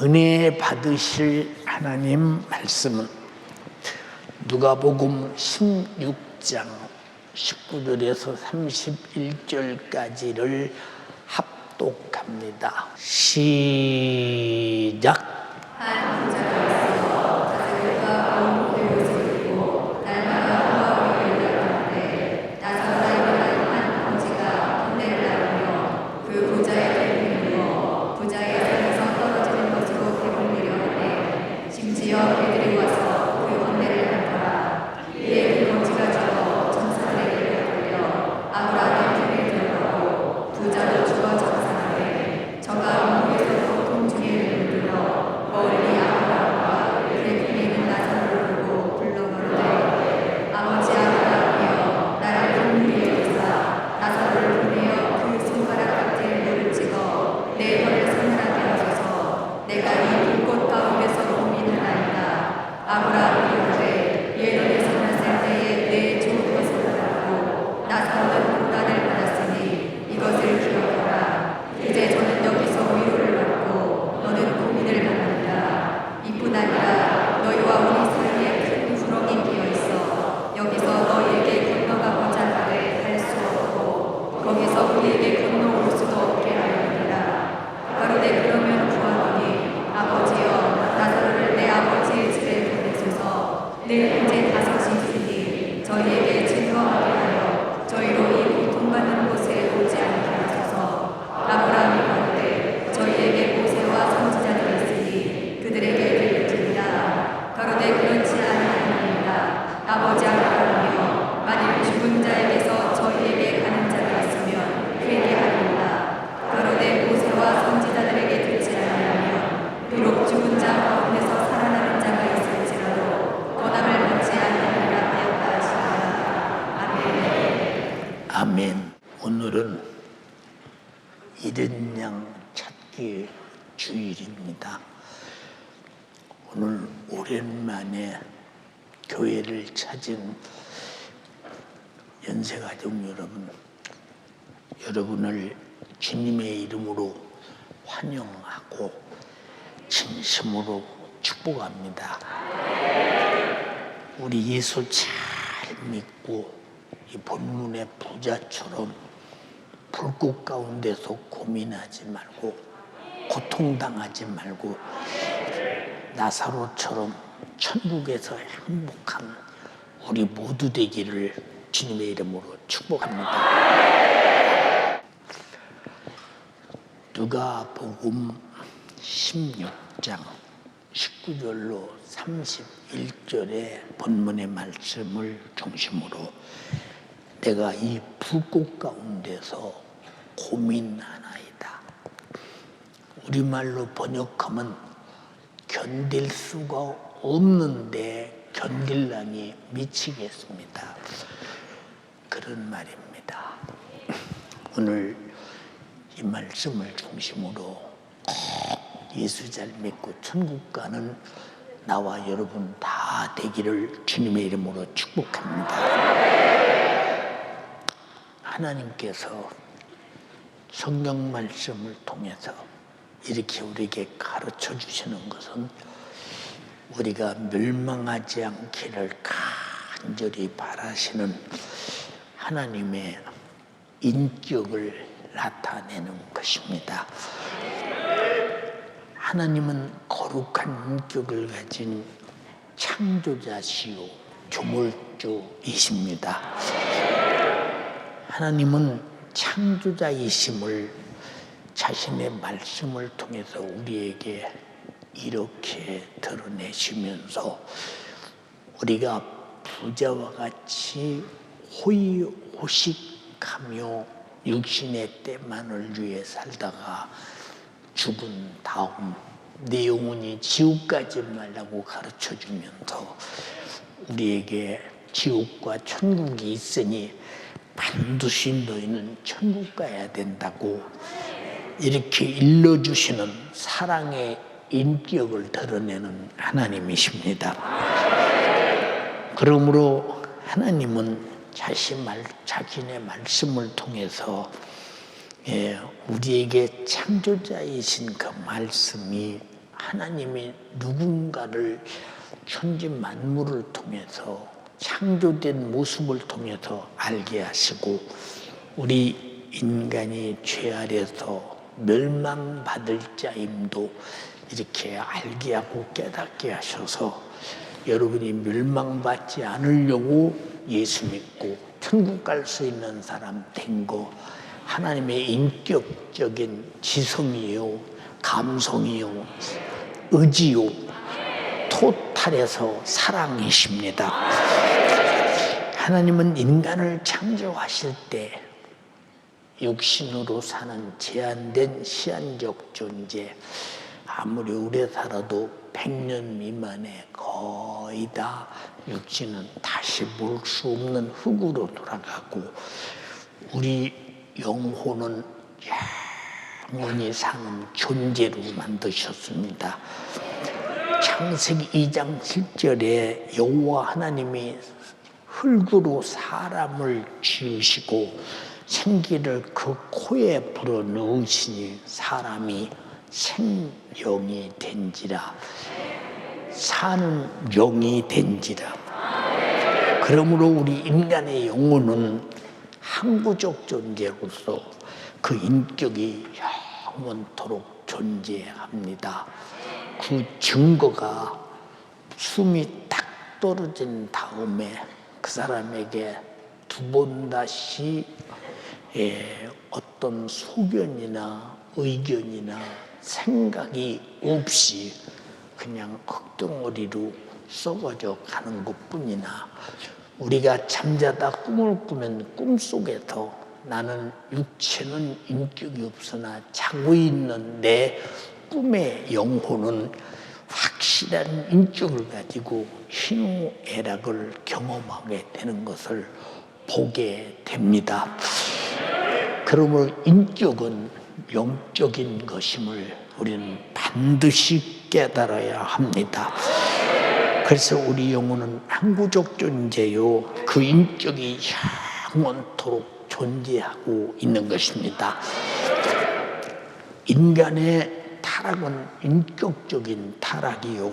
은혜 받으실 하나님 말씀은 누가복음 16장 19절에서 31절까지를 합독합니다. 시작. 아멘. 오늘은 잃은 양 찾기 주일입니다. 오늘 오랜만에 교회를 찾은 연세가족 여러분을 주님의 이름으로 환영하고 진심으로 축복합니다. 우리 예수 잘 믿고 이 본문의 부자처럼 불꽃 가운데서 고민하지 말고 고통당하지 말고 나사로처럼 천국에서 행복한 우리 모두 되기를 주님의 이름으로 축복합니다. 누가복음 16장 19절로 31절의 본문의 말씀을 중심으로 내가 이 불꽃 가운데서 고민하나이다. 우리말로 번역하면 견딜 수가 없는데 견딜랑이 미치겠습니다. 그런 말입니다. 오늘 이 말씀을 중심으로 꼭 예수 잘 믿고 천국 가는 나와 여러분 다 되기를 주님의 이름으로 축복합니다. 하나님께서 성경 말씀을 통해서 이렇게 우리에게 가르쳐 주시는 것은 우리가 멸망하지 않기를 간절히 바라시는 하나님의 인격을 나타내는 것입니다. 하나님은 거룩한 인격을 가진 창조자시요 조물주이십니다. 하나님은 창조자이심을 자신의 말씀을 통해서 우리에게 이렇게 드러내시면서 우리가 부자와 같이 호의호식하며 육신의 때만을 위해 살다가 죽은 다음 내 영혼이 지옥 가지 말라고 가르쳐주면서 우리에게 지옥과 천국이 있으니 반드시 너희는 천국 가야 된다고 이렇게 일러주시는 사랑의 인격을 드러내는 하나님이십니다. 그러므로 하나님은 자신의 말씀을 통해서 우리에게 창조자이신 그 말씀이 하나님이 누군가를 천지 만물을 통해서 창조된 모습을 통해서 알게 하시고 우리 인간이 죄 아래서 멸망받을 자임도 이렇게 알게 하고 깨닫게 하셔서 여러분이 멸망받지 않으려고 예수 믿고 천국 갈 수 있는 사람 된 거 하나님의 인격적인 지성이요, 감성이요, 의지요, 토탈에서 사랑이십니다. 하나님은 인간을 창조하실 때 육신으로 사는 제한된 시한적 존재, 아무리 오래 살아도 100년 미만의 거의 다 육신은 다시 볼 수 없는 흙으로 돌아가고 우리 영혼은 영원히 사는 존재로 만드셨습니다. 창세기 2장 7절에 여호와 하나님이 흙으로 사람을 지으시고 생기를 그 코에 불어 넣으시니 사람이 생명이 된지라, 사는 영이 된지라. 그러므로 우리 인간의 영혼은 항구적 존재로서 그 인격이 영원토록 존재합니다. 그 증거가 숨이 딱 떨어진 다음에 그 사람에게 두 번 다시 어떤 소견이나 의견이나 생각이 없이 그냥 흙덩어리로 썩어져 가는 것뿐이나 우리가 잠자다 꿈을 꾸면 꿈속에서 나는 육체는 인격이 없으나 자고 있는 내 꿈의 영혼은 확실한 인격을 가지고 희노애락을 경험하게 되는 것을 보게 됩니다. 그러므로 인격은 영적인 것임을 우리는 반드시 깨달아야 합니다. 그래서 우리 영혼은 항구적 존재요, 그 인격이 영원토록 존재하고 있는 것입니다. 인간의 타락은 인격적인 타락이요,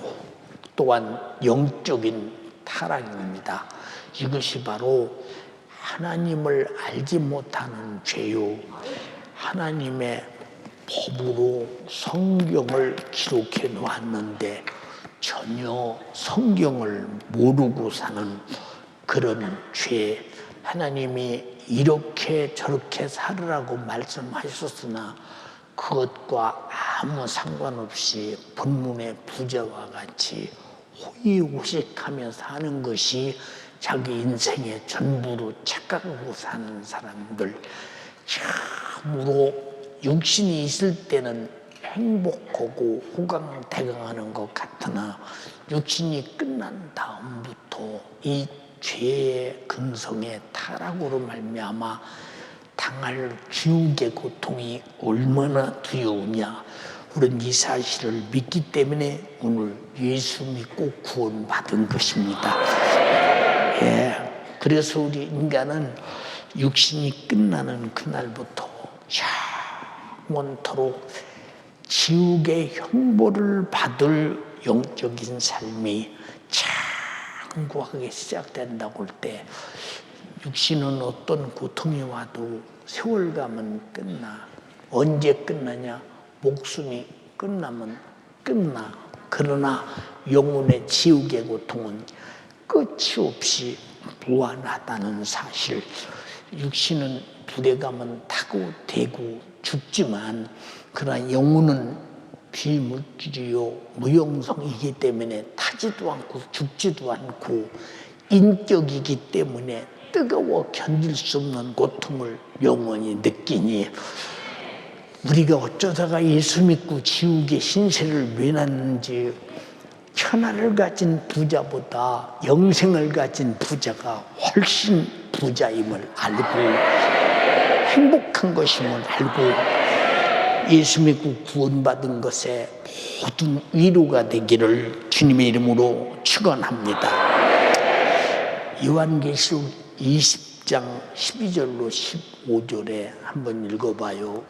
또한 영적인 타락입니다. 이것이 바로 하나님을 알지 못하는 죄요, 하나님의 법으로 성경을 기록해 놓았는데 전혀 성경을 모르고 사는 그런 죄. 하나님이 이렇게 저렇게 살으라고 말씀하셨으나 그것과 아무 상관없이 본문의 부자와 같이 호의호식하며 사는 것이 자기 인생의 전부로 착각하고 사는 사람들, 참으로 육신이 있을 때는 행복하고 호강대강하는 것 같으나 육신이 끝난 다음부터 이 죄의 근성의 타락으로 말미암아 당할 지옥의 고통이 얼마나 두려우냐, 우리는 이 사실을 믿기 때문에 오늘 예수 믿고 구원받은 것입니다. 그래서 우리 인간은 육신이 끝나는 그날부터 영원토록 지옥의 형벌을 받을 영적인 삶이 장구하게 시작된다고 할 때 육신은 어떤 고통이 와도 세월 가면 끝나. 언제 끝나냐? 목숨이 끝나면 끝나. 그러나 영혼의 지옥의 고통은 끝이 없이 무한하다는 사실. 육신은 불에 가면 타고 대고 죽지만 그러나 영혼은 비물질이요 무용성이기 때문에 타지도 않고 죽지도 않고 인격이기 때문에 뜨거워 견딜 수 없는 고통을 영원히 느끼니 우리가 어쩌다가 예수 믿고 지옥의 신세를 면하는지, 천하를 가진 부자보다 영생을 가진 부자가 훨씬 부자임을 알고 행복한 것임을 알고 예수 믿고 구원받은 것에 모든 위로가 되기를 주님의 이름으로 축원합니다. 요한계시록 20장 12절로 15절에 한번 읽어봐요.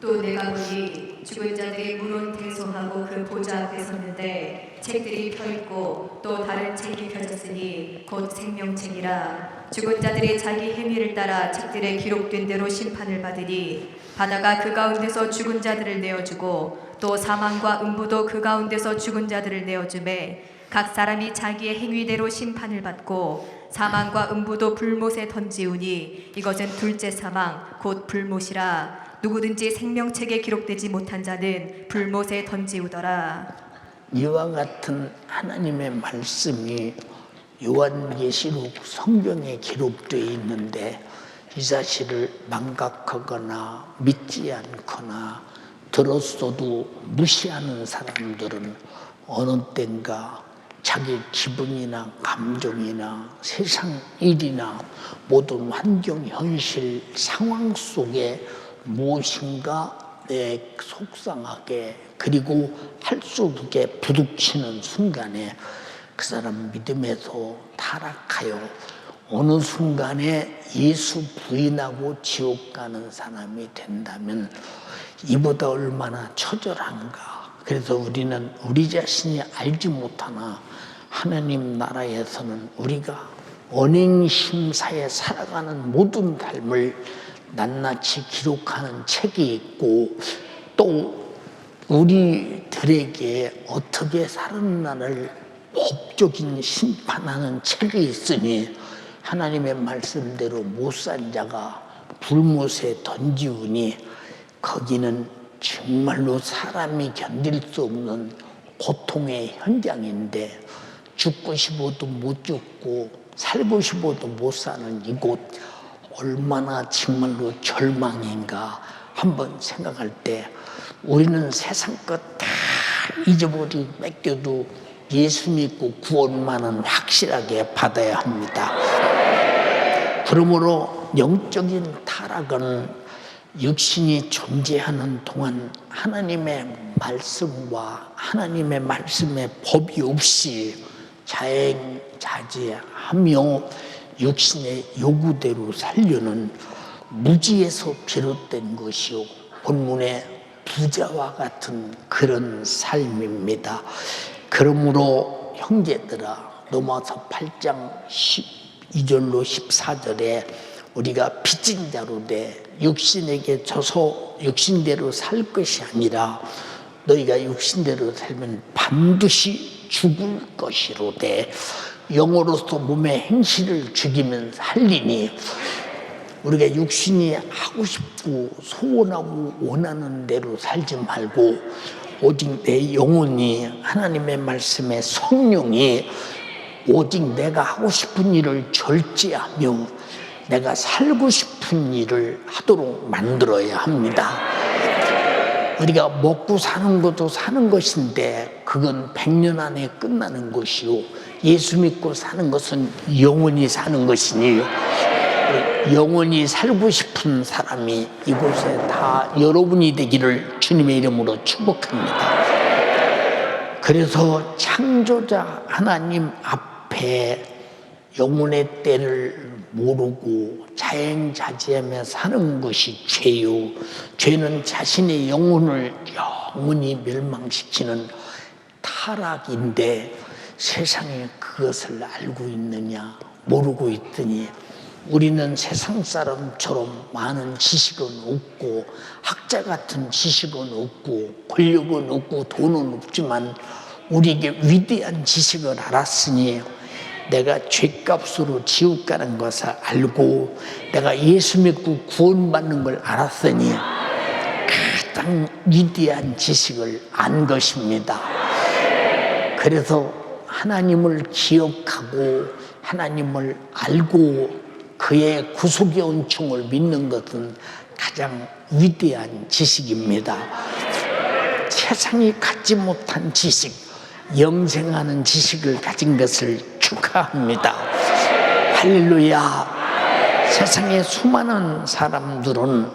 또 내가 보니 죽은 자들이 문온대소하고 그 보좌 앞에 섰는데 책들이 펴있고 또 다른 책이 펴졌으니 곧 생명책이라. 죽은 자들이 자기 행위를 따라 책들에 기록된 대로 심판을 받으니 바다가 그 가운데서 죽은 자들을 내어주고 또 사망과 음부도 그 가운데서 죽은 자들을 내어주매 각 사람이 자기의 행위대로 심판을 받고 사망과 음부도 불못에 던지우니 이것은 둘째 사망 곧 불못이라. 누구든지 생명책에 기록되지 못한 자는 불못에 던지우더라. 이와 같은 하나님의 말씀이 요한계시록 성경에 기록되어 있는데 이 사실을 망각하거나 믿지 않거나 들었어도 무시하는 사람들은 어느 땐가 자기 기분이나 감정이나 세상 일이나 모든 환경, 현실, 상황 속에 무엇인가 내 속상하게 그리고 할 수 없게 부딪히는 순간에 그 사람 믿음에서 타락하여 어느 순간에 예수 부인하고 지옥 가는 사람이 된다면 이보다 얼마나 처절한가. 그래서 우리는 우리 자신이 알지 못하나 하나님 나라에서는 우리가 언행심사에 살아가는 모든 삶을 낱낱이 기록하는 책이 있고 또 우리들에게 어떻게 살았나를 법적인 심판하는 책이 있으니 하나님의 말씀대로 못 산 자가 불못에 던지우니 거기는 정말로 사람이 견딜 수 없는 고통의 현장인데 죽고 싶어도 못 죽고 살고 싶어도 못 사는 이곳 얼마나 정말로 절망인가 한번 생각할 때 우리는 세상 것 다 잊어버리고 뺏겨도 예수 믿고 구원만은 확실하게 받아야 합니다. 그러므로 영적인 타락은 육신이 존재하는 동안 하나님의 말씀과 하나님의 말씀의 법이 없이 자행자제하며 육신의 요구대로 살려는 무지에서 비롯된 것이요 본문의 부자와 같은 그런 삶입니다. 그러므로 형제들아 로마서 8장 12절로 14절에 우리가 빚진 자로 돼 육신에게 져서 육신대로 살 것이 아니라 너희가 육신대로 살면 반드시 죽을 것이로되 영으로서 몸의 행실을 죽이면 살리니 우리가 육신이 하고 싶고 소원하고 원하는 대로 살지 말고 오직 내 영혼이 하나님의 말씀에 성령이 오직 내가 하고 싶은 일을 절제하며 내가 살고 싶은 일을 하도록 만들어야 합니다. 우리가 먹고 사는 것도 사는 것인데 그건 100년 안에 끝나는 것이요 예수 믿고 사는 것은 영원히 사는 것이니 영원히 살고 싶은 사람이 이곳에 다 여러분이 되기를 주님의 이름으로 축복합니다. 그래서 창조자 하나님 앞에 영혼의 때를 모르고 자행자제하며 사는 것이 죄요. 죄는 자신의 영혼을 영원히 멸망시키는 타락인데 세상에 그것을 알고 있느냐 모르고 있더니 우리는 세상 사람처럼 많은 지식은 없고 학자 같은 지식은 없고 권력은 없고 돈은 없지만 우리에게 위대한 지식을 알았으니 내가 죗값으로 지옥 가는 것을 알고 내가 예수 믿고 구원받는 걸 알았으니 가장 위대한 지식을 안 것입니다. 그래서 하나님을 기억하고 하나님을 알고 그의 구속의 은총을 믿는 것은 가장 위대한 지식입니다. 세상이 갖지 못한 지식, 영생하는 지식을 가진 것을 축하합니다. 할렐루야. 세상의 수많은 사람들은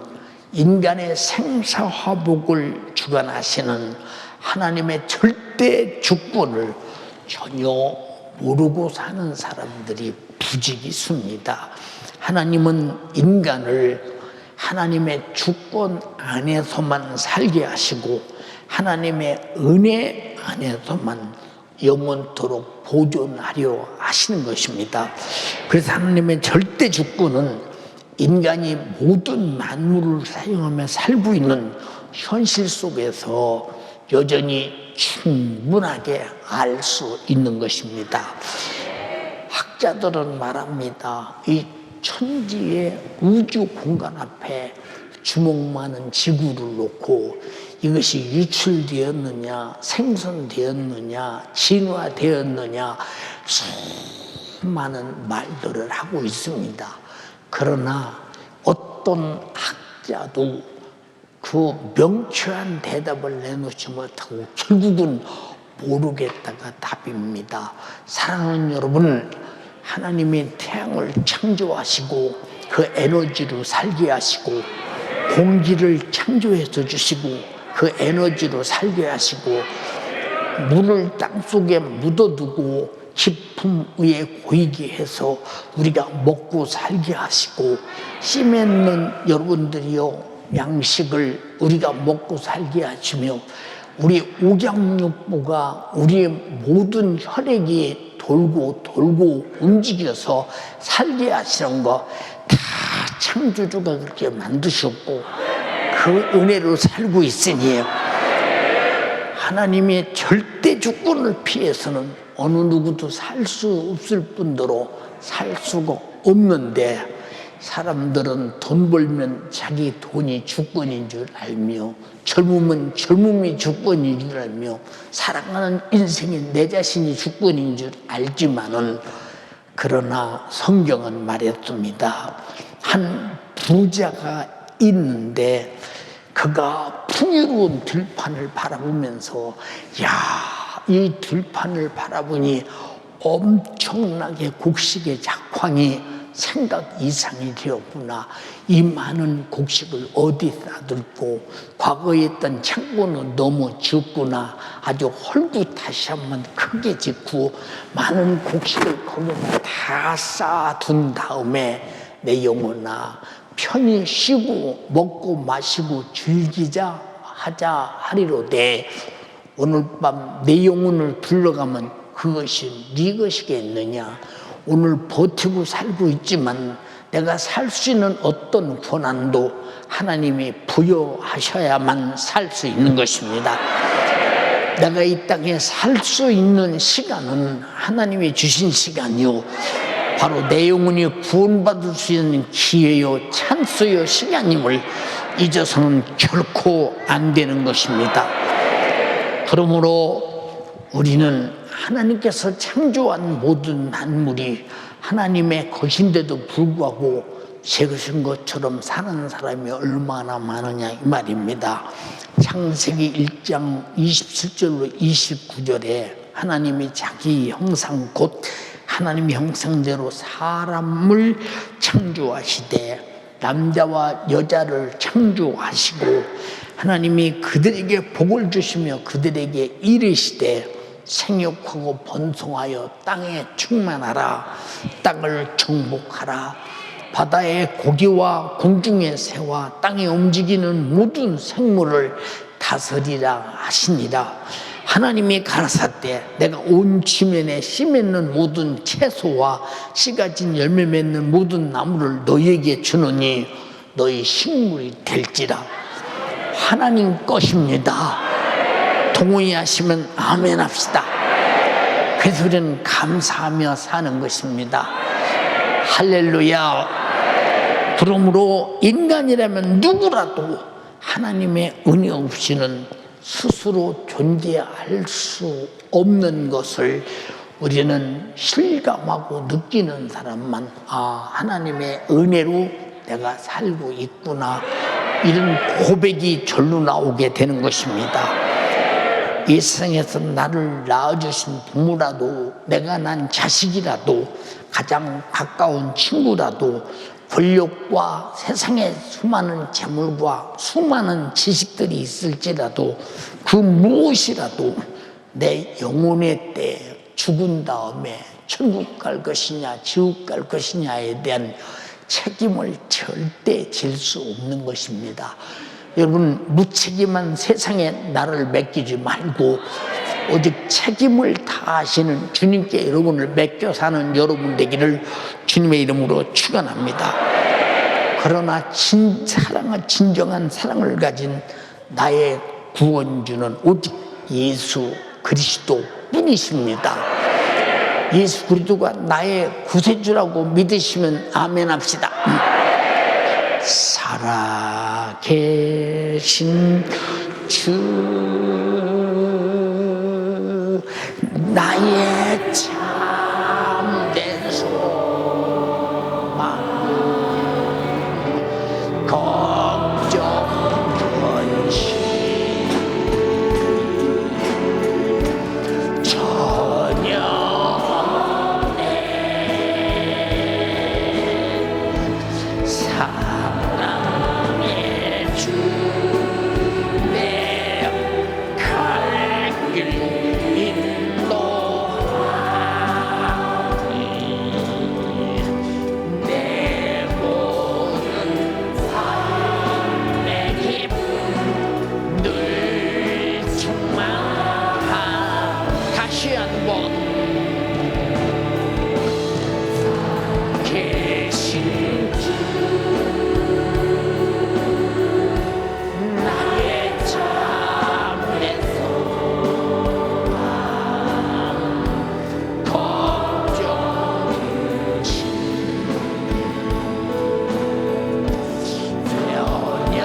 인간의 생사화복을 주관하시는 하나님의 절대 주권을 전혀 모르고 사는 사람들이 부지기수입니다. 하나님은 인간을 하나님의 주권 안에서만 살게 하시고 하나님의 은혜 안에서만 영원토록 보존하려 하시는 것입니다. 그래서 하나님의 절대 주권은 인간이 모든 만물을 사용하며 살고 있는 현실 속에서 여전히 충분하게 알 수 있는 것입니다. 학자들은 말합니다. 이 천지의 우주 공간 앞에 주먹 많은 지구를 놓고 이것이 유출되었느냐, 생성되었느냐, 진화되었느냐 수많은 말들을 하고 있습니다. 그러나 어떤 학자도 그 명쾌한 대답을 내놓지 못하고 결국은 모르겠다가 답입니다. 사랑하는 여러분, 하나님이 태양을 창조하시고 그 에너지로 살게 하시고 공기를 창조해서 주시고 그 에너지로 살게 하시고 물을 땅속에 묻어두고 깊음 위에 고이게 해서 우리가 먹고 살게 하시고 씨 맺는 여러분들이요 양식을 우리가 먹고 살게 하시며 우리 오장육부가 우리의 모든 혈액이 돌고 움직여서 살게 하시는 거 다 창조주가 그렇게 만드셨고 그 은혜로 살고 있으니 하나님의 절대 주권을 피해서는 어느 누구도 살 수 없을 뿐더러 살 수가 없는데 사람들은 돈 벌면 자기 돈이 주권인 줄 알며 젊으면 젊음이 주권인 줄 알며 살아가는 인생이 내 자신이 주권인 줄 알지만은 그러나 성경은 말했습니다. 한 부자가 있는데 그가 풍요로운 들판을 바라보면서 이 들판을 바라보니 엄청나게 곡식의 작황이 생각 이상이 되었구나. 이 많은 곡식을 어디다 둘고 과거에 있던 창고는 너무 적구나. 아주 헐고 다시 한번 크게 짓고 많은 곡식을 거기다 다 쌓아둔 다음에 내 영혼아 편히 쉬고 먹고 마시고 즐기자 하자 하리로되 오늘 밤 내 영혼을 불러가면 그것이 네 것이겠느냐. 오늘 버티고 살고 있지만 내가 살 수 있는 어떤 권한도 하나님이 부여하셔야만 살 수 있는 것입니다. 내가 이 땅에 살 수 있는 시간은 하나님이 주신 시간이요 바로 내 영혼이 구원받을 수 있는 기회요 찬스요 시간임을 잊어서는 결코 안 되는 것입니다. 그러므로 우리는 하나님께서 창조한 모든 만물이 하나님의 것인데도 불구하고 제 것인 것처럼 사는 사람이 얼마나 많으냐 이 말입니다. 창세기 1장 27절로 29절에 하나님이 자기 형상 곧 하나님의 형상대로 사람을 창조하시되 남자와 여자를 창조하시고 하나님이 그들에게 복을 주시며 그들에게 이르시되 생육하고 번성하여 땅에 충만하라. 땅을 정복하라. 바다의 고기와 공중의 새와 땅에 움직이는 모든 생물을 다스리라 하시니라. 하나님이 가라사대 내가 온 지면에 씨 맺는 모든 채소와 씨 가진 열매 맺는 모든 나무를 너희에게 주노니 너희 식물이 될지라. 하나님 것입니다. 동의하시면 아멘 합시다. 그래서 우리는 감사하며 사는 것입니다. 할렐루야. 그러므로 인간이라면 누구라도 하나님의 은혜 없이는 스스로 존재할 수 없는 것을 우리는 실감하고 느끼는 사람만 하나님의 은혜로 내가 살고 있구나 이런 고백이 절로 나오게 되는 것입니다. 이 세상에서 나를 낳아주신 부모라도 내가 난 자식이라도 가장 가까운 친구라도 권력과 세상의 수많은 재물과 수많은 지식들이 있을지라도 그 무엇이라도 내 영혼의 때 죽은 다음에 천국 갈 것이냐 지옥 갈 것이냐에 대한 책임을 절대 질 수 없는 것입니다. 여러분, 무책임한 세상에 나를 맡기지 말고 오직 책임을 다하시는 주님께 여러분을 맡겨 사는 여러분 되기를 주님의 이름으로 축원합니다. 그러나 진정한 사랑을 가진 나의 구원주는 오직 예수 그리스도 뿐이십니다. 예수 그리스도가 나의 구세주라고 믿으시면 아멘 합시다. 살아계신 주, 나의 참된 소망, 걱정 근심 전혀 없네. 사랑의 주, 내 갈 길 인도하니 내 모든 삶의 기쁨 늘 충만하. 다시 한번 계신 주, 나의 참된 소망, 걱정 근심 전혀 없네.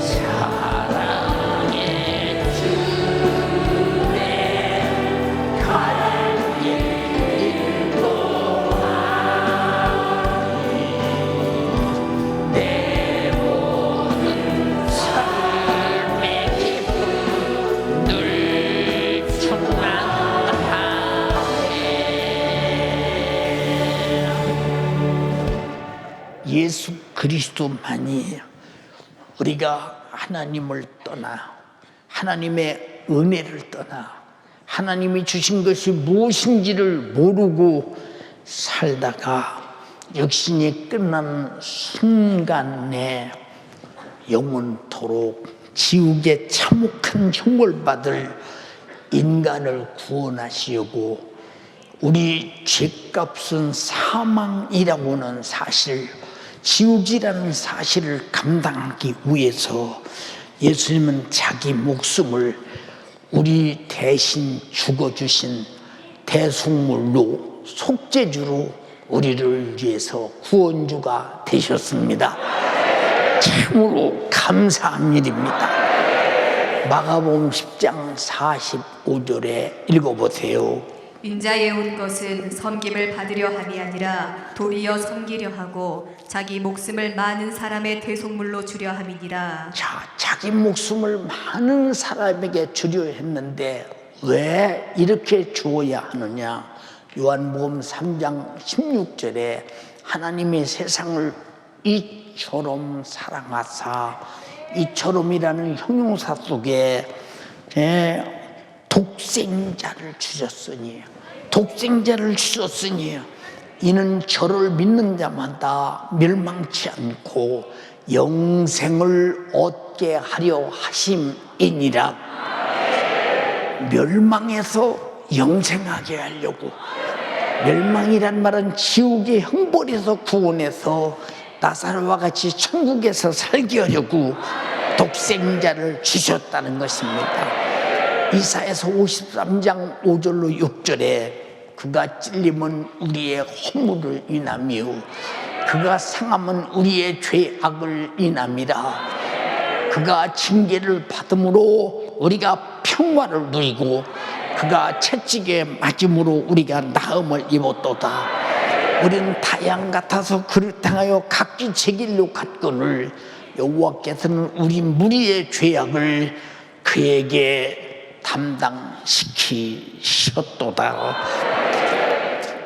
사랑의 주, 내 갈 길 인도하니 내 모든 삶의 기쁨 늘 충만하네. 예수 그리스도만이 우리가 하나님을 떠나, 하나님의 은혜를 떠나, 하나님이 주신 것이 무엇인지를 모르고 살다가 육신이 끝난 순간에 영원토록 지옥의 참혹한 형벌받을 인간을 구원하시려고 우리 죄값은 사망이라고는 사실, 지옥이라는 사실을 감당하기 위해서 예수님은 자기 목숨을 우리 대신 죽어주신 대속물로, 속죄주로 우리를 위해서 구원주가 되셨습니다. 참으로 감사한 일입니다. 마가복음 10장 45절에 읽어보세요. 인자에 온 것은 섬김을 받으려 함이 아니라 도리어 섬기려 하고 자기 목숨을 많은 사람의 대속물로 주려 함이니라. 자, 자기 목숨을 많은 사람에게 주려 했는데 왜 이렇게 주어야 하느냐? 요한복음 3장 16절에 하나님의 세상을 이처럼 사랑하사, 이처럼이라는 형용사 속에 독생자를 주셨으니 이는 저를 믿는 자마다 멸망치 않고 영생을 얻게 하려 하심이니라. 멸망에서 영생하게 하려고, 멸망이란 말은 지옥의 형벌에서 구원해서 나사로와 같이 천국에서 살게 하려고 독생자를 주셨다는 것입니다. 이사야서 53장 5절로 6절에 그가 찔림은 우리의 허물을 인하며 그가 상함은 우리의 죄악을 인함이라. 그가 징계를 받음으로 우리가 평화를 누리고 그가 채찍에 맞음으로 우리가 나음을 입었도다. 우리는 타양 같아서 그를 향하여 각기 제 길로 갔거늘 여호와께서는 우리 무리의 죄악을 그에게 담당시키셨도다.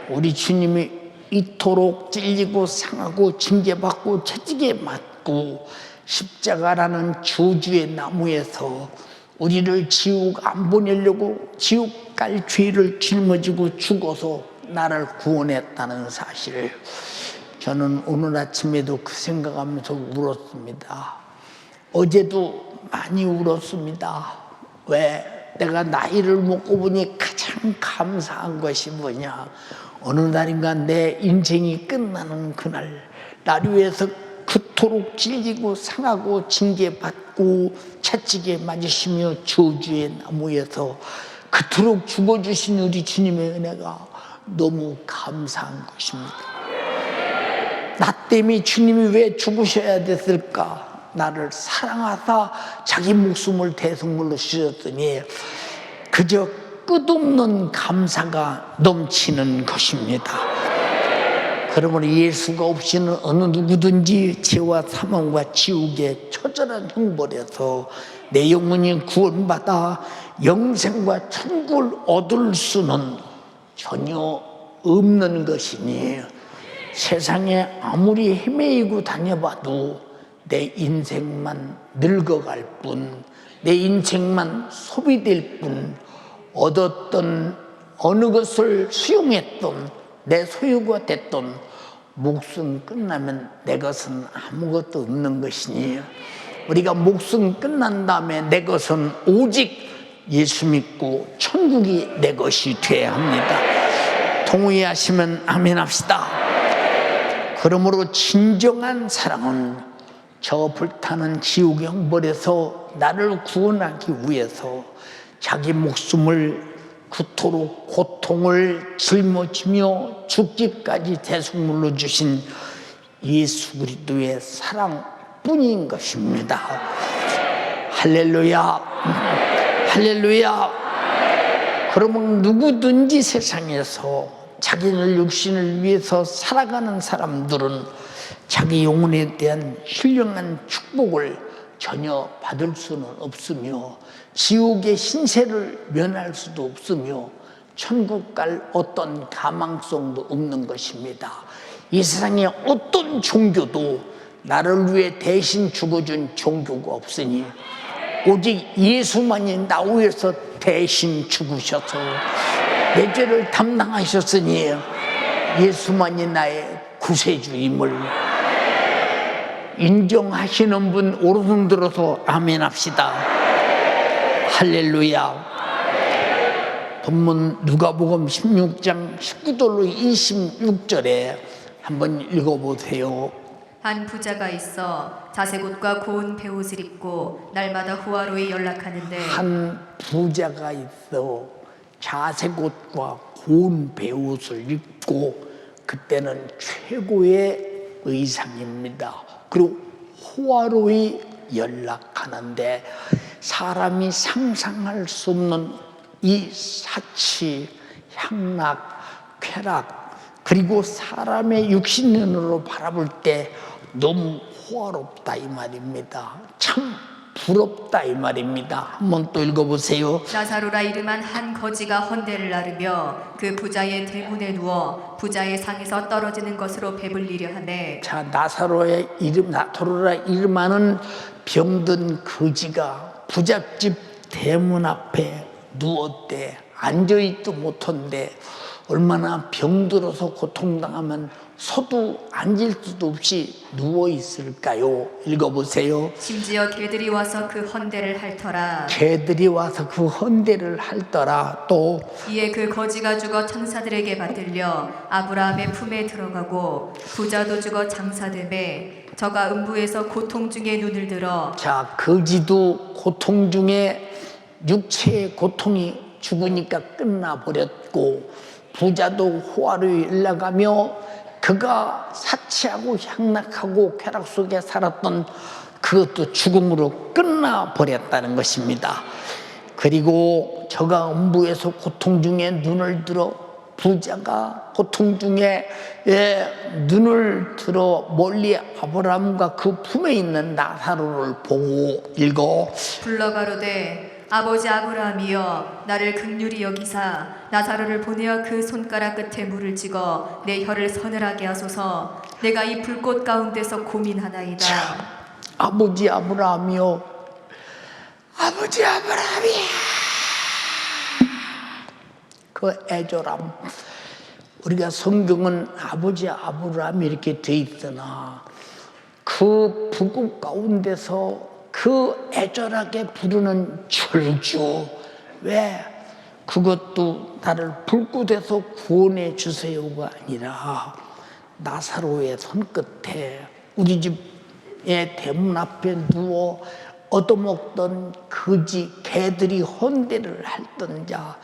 우리 주님이 이토록 찔리고 상하고 징계받고 채찍에 맞고 십자가라는 저주의 나무에서 우리를 지옥 안 보내려고, 지옥 천국갈 죄를 짊어지고 죽어서 나를 구원했다는 사실, 저는 오늘 아침에도 그 생각하면서 울었습니다. 어제도 많이 울었습니다. 왜? 내가 나이를 먹고 보니 가장 감사한 것이 뭐냐, 어느 날인가 내 인생이 끝나는 그날, 나를 위해서 그토록 찔리고 상하고 징계받고 채찍에 맞으시며 저주의 나무에서 그토록 죽어주신 우리 주님의 은혜가 너무 감사한 것입니다. 나 때문에 주님이 왜 죽으셔야 됐을까? 나를 사랑하사 자기 목숨을 대속물로 주셨더니 그저 끝없는 감사가 넘치는 것입니다. 그러므로 예수가 없이는 어느 누구든지 죄와 사망과 지옥의 처절한 형벌에서 내 영혼이 구원받아 영생과 천국을 얻을 수는 전혀 없는 것이니, 세상에 아무리 헤매이고 다녀봐도 내 인생만 늙어갈 뿐, 내 인생만 소비될 뿐, 얻었던 어느 것을 수용했던 내 소유가 됐던 목숨 끝나면 내 것은 아무것도 없는 것이니, 우리가 목숨 끝난 다음에 내 것은 오직 예수 믿고 천국이 내 것이 되어야 합니다. 동의하시면 아멘 합시다. 그러므로 진정한 사랑은 저 불타는 지옥의 형벌에서 나를 구원하기 위해서 자기 목숨을 그토록 고통을 짊어지며 죽기까지 대속물로 주신 예수 그리스도의 사랑뿐인 것입니다. 할렐루야, 할렐루야. 그러면 누구든지 세상에서 자기를 육신을 위해서 살아가는 사람들은 자기 영혼에 대한 신령한 축복을 전혀 받을 수는 없으며, 지옥의 신세를 면할 수도 없으며, 천국 갈 어떤 가망성도 없는 것입니다. 이 세상에 어떤 종교도 나를 위해 대신 죽어준 종교가 없으니 오직 예수만이 나 위해서 대신 죽으셔서 내 죄를 담당하셨으니 예수만이 나의 구세주임을 인정하시는 분 오른손 들어서 아멘 합시다. 할렐루야. 본문 누가복음 16장 19절로 26절에 한번 읽어보세요. 한 부자가 있어 자색옷과 고운 베옷을 입고 날마다 후화로에 연락하는데, 한 부자가 있어 자색옷과 고운 베옷을 입고, 그때는 최고의 의상입니다. 그리고 호화로이 연락하는데, 사람이 상상할 수 없는 이 사치, 향락, 쾌락, 그리고 사람의 육신눈으로 바라볼 때 너무 호화롭다 이 말입니다. 참 부럽다 이 말입니다. 한번 또 읽어보세요. 나사로라 이름한 한 거지가 헌대를 나르며 그 부자의 대문에 누워 부자의 상에서 떨어지는 것으로 배불리려 하네. 자, 나사로라 이름하는 병든 거지가 부잣집 대문 앞에 누웠대. 앉아있도 못한데 얼마나 병들어서 고통당하면 서도 앉을 수도 없이 누워있을까요? 읽어보세요. 심지어 개들이 와서 그 헌대를 핥더라. 개들이 와서 그 헌대를 핥더라. 또 이에 그 거지가 죽어 천사들에게 받들려 아브라함의 품에 들어가고, 부자도 죽어 장사되매 저가 음부에서 고통 중에 눈을 들어. 자, 거지도 고통 중에 육체의 고통이 죽으니까 끝나버렸고, 부자도 호화로에 일나가며 그가 사치하고 향락하고 쾌락 속에 살았던 그것도 죽음으로 끝나버렸다는 것입니다. 그리고 저가 음부에서 고통 중에 눈을 들어, 부자가 고통 중에 눈을 들어 멀리 아브라함과 그 품에 있는 나사로를 보고 읽어. 불러가로되 아버지 아브라함이여, 나를 긍휼히 여기사 나사로를 보내어 그 손가락 끝에 물을 찍어 내 혀를 서늘하게 하소서. 내가 이 불꽃 가운데서 고민하나이다. 참, 아버지 아브라함이여, 아버지 아브라함이야, 그 애절함. 우리가 성경은 아버지 아브라함 이렇게 돼 있으나 그 부국 가운데서 그 애절하게 부르는 절주, 왜? 그것도 나를 불꽃에서 구원해 주세요가 아니라 나사로의 손끝에 우리 집의 대문 앞에 누워 얻어먹던 거지 개들이 헌대를 했던 자,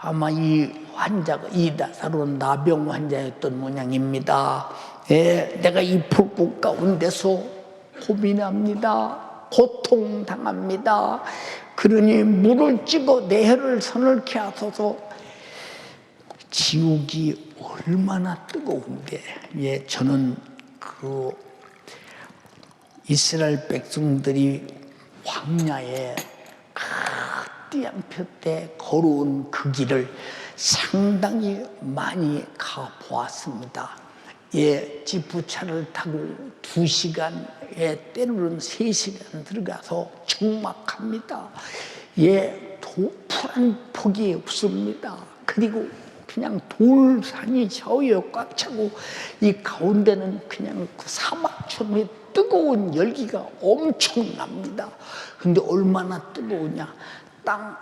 아마 이 환자가 이 나사로는 나병 환자였던 모양입니다. 예, 내가 이 불꽃 가운데서 고민합니다. 고통당합니다. 그러니 물을 찍어 내 혀를 서늘케 하소서. 지옥이 얼마나 뜨거운데, 예, 저는 그 이스라엘 백성들이 광야에 띠양표 때 걸어온 그 길을 상당히 많이 가보았습니다. 예, 지프차를 타고 2시간에 때로는 3시간 들어가서 적막합니다. 예, 푸른 폭이 없습니다. 그리고 그냥 돌산이 저여 꽉 차고 이 가운데는 그냥 그 사막처럼 뜨거운 열기가 엄청납니다. 근데 얼마나 뜨거우냐? 땀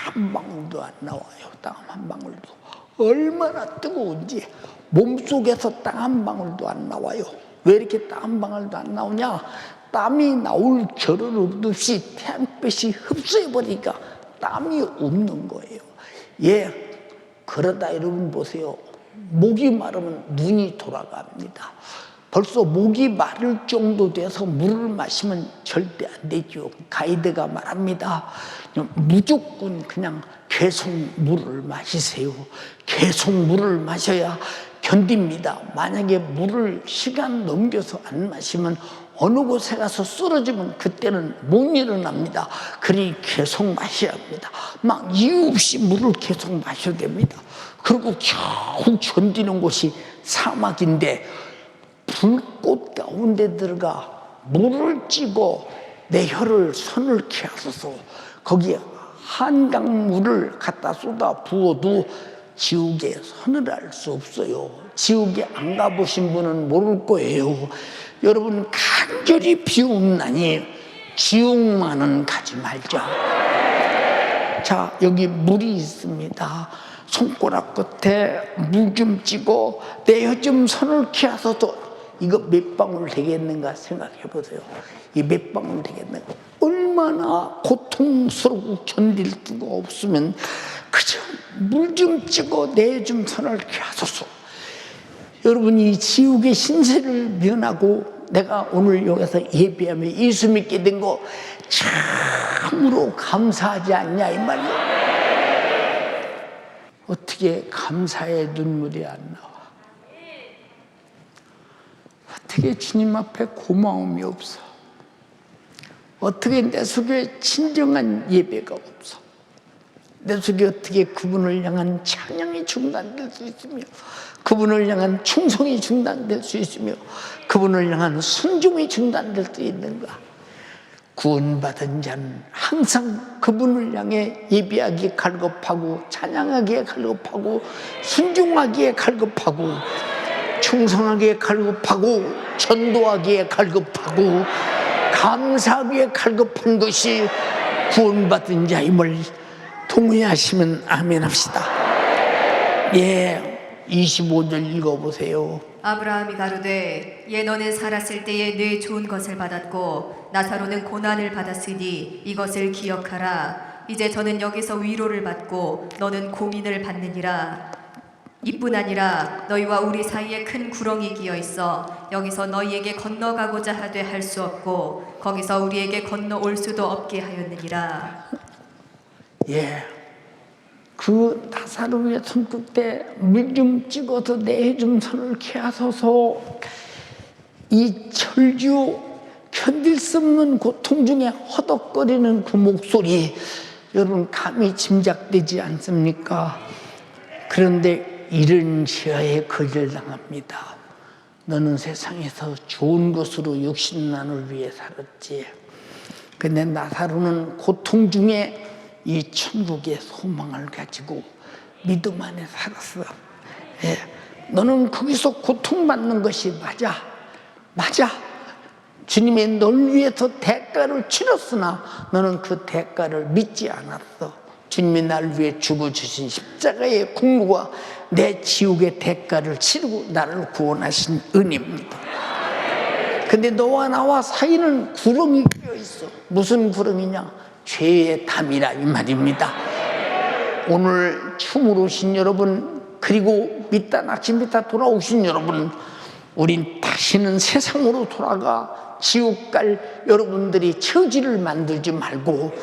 한 방울도 안 나와요. 땀 한 방울도. 얼마나 뜨거운지 몸속에서 땀 한 방울도 안 나와요. 왜 이렇게 땀 한 방울도 안 나오냐? 땀이 나올 겨를 없이 태양빛이 흡수해버리니까 땀이 없는 거예요. 예, 그러다 여러분 보세요. 목이 마르면 눈이 돌아갑니다. 벌써 목이 마를 정도 돼서 물을 마시면 절대 안 되죠. 가이드가 말합니다. 무조건 그냥 계속 물을 마시세요. 계속 물을 마셔야 견딥니다. 만약에 물을 시간 넘겨서 안 마시면 어느 곳에 가서 쓰러지면 그때는 못 일어납니다. 그러니 계속 마셔야 합니다. 막 이유 없이 물을 계속 마셔야 됩니다. 그리고 겨우 견디는 곳이 사막인데 불꽃 가운데 들어가 물을 찌고 내 혀를 서늘케 하소서. 거기에 한강물을 갖다 쏟아 부어도 지옥에 서늘할 수 없어요. 지옥에 안 가보신 분은 모를 거예요. 여러분 간절히 비옵나니 지옥만은 가지 말자. 자, 여기 물이 있습니다. 손가락 끝에 물 좀 찌고 내 혀 좀 서늘케 하소서. 이거 몇 방울 되겠는가 생각해 보세요. 이 몇 방울 되겠는가. 얼마나 고통스럽고 견딜 수가 없으면 그저 물 좀 찌고 내 좀 서늘케 하소서. 여러분 이 지옥의 신세를 면하고 내가 오늘 여기서 예배하며 예수 믿게 된 거 참으로 감사하지 않냐 이 말이에요. 어떻게 감사의 눈물이 안 나와? 어떻게 주님 앞에 고마움이 없어? 어떻게 내 속에 진정한 예배가 없어? 내 속에 어떻게 그분을 향한 찬양이 중단될 수 있으며 그분을 향한 충성이 중단될 수 있으며 그분을 향한 순종이 중단될 수 있는가? 구원받은 자는 항상 그분을 향해 예배하기에 갈급하고 찬양하기에 갈급하고 순종하기에 갈급하고 충성하기에 갈급하고 전도하기에 갈급하고 감사하기에 갈급한 것이 구원받은 자임을 동의하시면 아멘 합시다. 예, 25절 읽어보세요. 아브라함이 가로되 예 너는 살았을 때에 네 좋은 것을 받았고 나사로는 고난을 받았으니 이것을 기억하라. 이제 저는 여기서 위로를 받고 너는 고민을 받느니라. 이뿐 아니라 너희와 우리 사이에 큰 구렁이 기어 있어 여기서 너희에게 건너가고자 하되 할 수 없고 거기서 우리에게 건너올 수도 없게 하였느니라. 예, 그 나사로의 손끝에 물 좀 찍어서 내 좀 서늘케 하소서. 이 절규 견딜 수 없는 고통 중에 허덕거리는 그 목소리 여러분 감히 짐작되지 않습니까? 그런데 이런 시야에 거절당합니다. 너는 세상에서 좋은 것으로 육신난을 위해 살았지. 근데 나사로는 고통 중에 이 천국의 소망을 가지고 믿음 안에 살았어. 예, 너는 거기서 고통받는 것이 맞아. 주님이 널 위해서 대가를 치렀으나 너는 그 대가를 믿지 않았어. 주님이 날 위해 죽어주신 십자가의 공로와 내 지옥의 대가를 치르고 나를 구원하신 은혜입니다. 근데 너와 나와 사이는 구렁이 끼어있어. 무슨 구렁이냐? 죄의 담이라 이 말입니다. 오늘 춤으로 오신 여러분, 그리고 믿다 낙심믿다 돌아오신 여러분, 우린 다시는 세상으로 돌아가 지옥 갈 여러분들이 처지를 만들지 말고